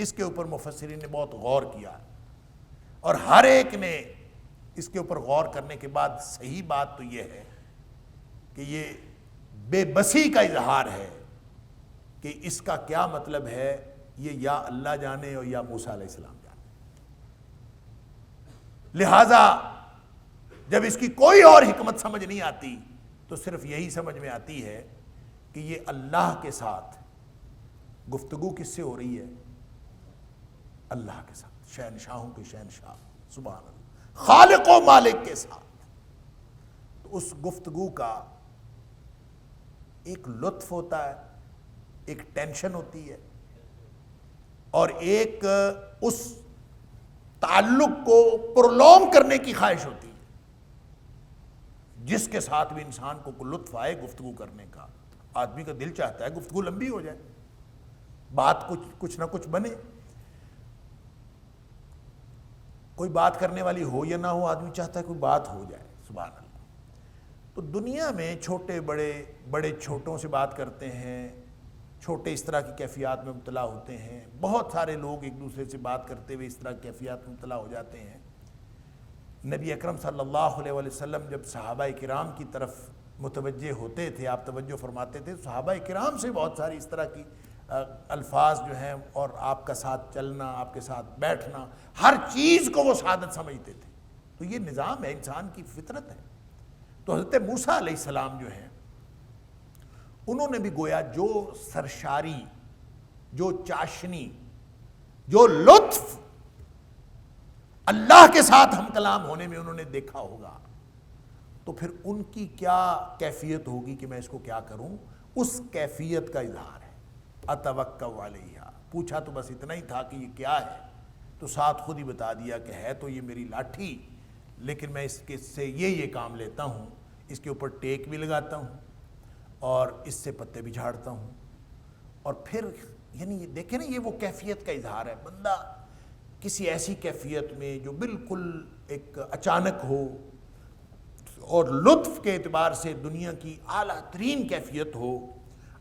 اس کے اوپر مفسرین نے بہت غور کیا، اور ہر ایک نے اس کے اوپر غور کرنے کے بعد صحیح بات تو یہ ہے کہ یہ بے بسی کا اظہار ہے کہ اس کا کیا مطلب ہے، یہ یا اللہ جانے اور یا موسیٰ علیہ السلام جانے۔ لہذا جب اس کی کوئی اور حکمت سمجھ نہیں آتی تو صرف یہی سمجھ میں آتی ہے کہ یہ اللہ کے ساتھ گفتگو کس سے ہو رہی ہے؟ اللہ کے ساتھ، شہنشاہوں کے شہنشاہ سبحان اللہ، خالق و مالک کے ساتھ۔ تو اس گفتگو کا ایک لطف ہوتا ہے، ایک ٹینشن ہوتی ہے، اور ایک اس تعلق کو پرولونگ کرنے کی خواہش ہوتی ہے، جس کے ساتھ بھی انسان کو لطف آئے گفتگو کرنے کا۔ آدمی کا دل چاہتا ہے گفتگو لمبی ہو جائے، بات کچھ نہ کچھ بنے، کوئی بات کرنے والی ہو یا نہ ہو، آدمی چاہتا ہے کوئی بات ہو جائے، سبحان اللہ۔ تو دنیا میں چھوٹے بڑے، بڑے چھوٹوں سے بات کرتے ہیں، چھوٹے اس طرح کی کیفیات میں مبتلا ہوتے ہیں، بہت سارے لوگ ایک دوسرے سے بات کرتے ہوئے اس طرح کی کیفیات میں مبتلا ہو جاتے ہیں۔ نبی اکرم صلی اللہ علیہ وسلم جب صحابہ کرام کی طرف متوجہ ہوتے تھے، آپ توجہ فرماتے تھے، صحابہ کرام سے بہت ساری اس طرح کی الفاظ جو ہیں، اور آپ کا ساتھ چلنا، آپ کے ساتھ بیٹھنا، ہر چیز کو وہ سعادت سمجھتے تھے۔ تو یہ نظام ہے، انسان کی فطرت ہے۔ تو حضرت موسیٰ علیہ السلام جو ہیں، انہوں نے بھی گویا جو سرشاری، جو چاشنی، جو لطف اللہ کے ساتھ ہم کلام ہونے میں انہوں نے دیکھا ہوگا، تو پھر ان کی کیا کیفیت ہوگی کہ میں اس کو کیا کروں، اس کیفیت کا اظہار ہے۔ اتوکل علیہا، پوچھا تو بس اتنا ہی تھا کہ یہ کیا ہے، تو ساتھ خود ہی بتا دیا کہ ہے تو یہ میری لاٹھی، لیکن میں اس کے سے یہ کام لیتا ہوں، اس کے اوپر ٹیک بھی لگاتا ہوں اور اس سے پتے بھی جھاڑتا ہوں۔ اور پھر یعنی دیکھیں نا، یہ وہ کیفیت کا اظہار ہے، بندہ کسی ایسی کیفیت میں جو بالکل ایک اچانک ہو اور لطف کے اعتبار سے دنیا کی اعلیٰ ترین کیفیت ہو،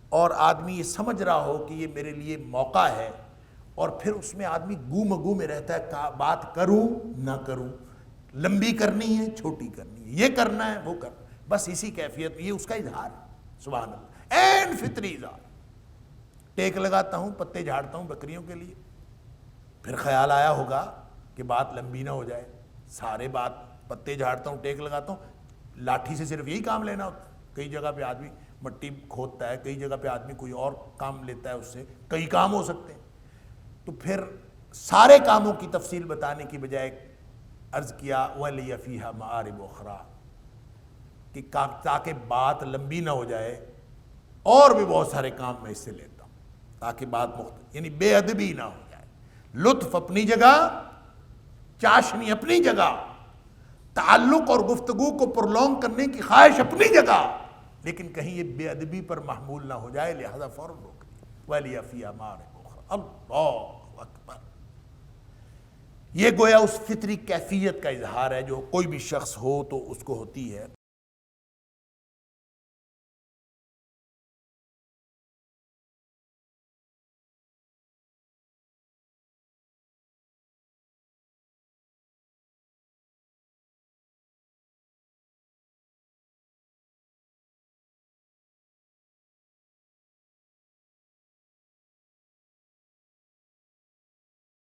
اور آدمی یہ سمجھ رہا ہو کہ یہ میرے لیے موقع ہے، اور پھر اس میں آدمی گو میں رہتا ہے، بات کروں نہ کروں، لمبی کرنی ہے چھوٹی کرنی ہے، یہ کرنا ہے وہ کرنا، بس اسی کیفیت، یہ اس کا اظہار ہے، سبحان اللہ، این فطری اظہار۔ ٹیک لگاتا ہوں، پتے جھاڑتا ہوں بکریوں کے لیے۔ پھر خیال آیا ہوگا کہ بات لمبی نہ ہو جائے، سارے بات پتے جھاڑتا ہوں، ٹیک لگاتا ہوں، لاٹھی سے صرف یہی کام لینا ہوتا ہے۔ کئی جگہ پہ آدمی مٹی کھودتا ہے، کئی جگہ پہ آدمی کوئی اور کام لیتا ہے، اس سے کئی کام ہو سکتے ہیں۔ تو پھر سارے کاموں کی تفصیل بتانے کی بجائے عرض کیا وَلِيَ فِيهَا مَآرِبُ أُخْرَى، کہ تاکہ بات لمبی نہ ہو جائے، اور بھی بہت سارے کام میں اس سے لیتا ہوں تاکہ بات مختلف، یعنی بے ادبی نہ ہو جائے، لطف اپنی جگہ، چاشنی اپنی جگہ، تعلق اور گفتگو کو پرلونگ کرنے کی خواہش اپنی جگہ، لیکن کہیں یہ بے ادبی پر محمول نہ ہو جائے، لہذا فوراً روک لیا۔ وَلِيَ فِيهَا مَآرِبُ أُخْرَى، اللہ اکبر۔ یہ گویا اس فطری کیفیت کا اظہار ہے جو کوئی بھی شخص ہو تو اس کو ہوتی ہے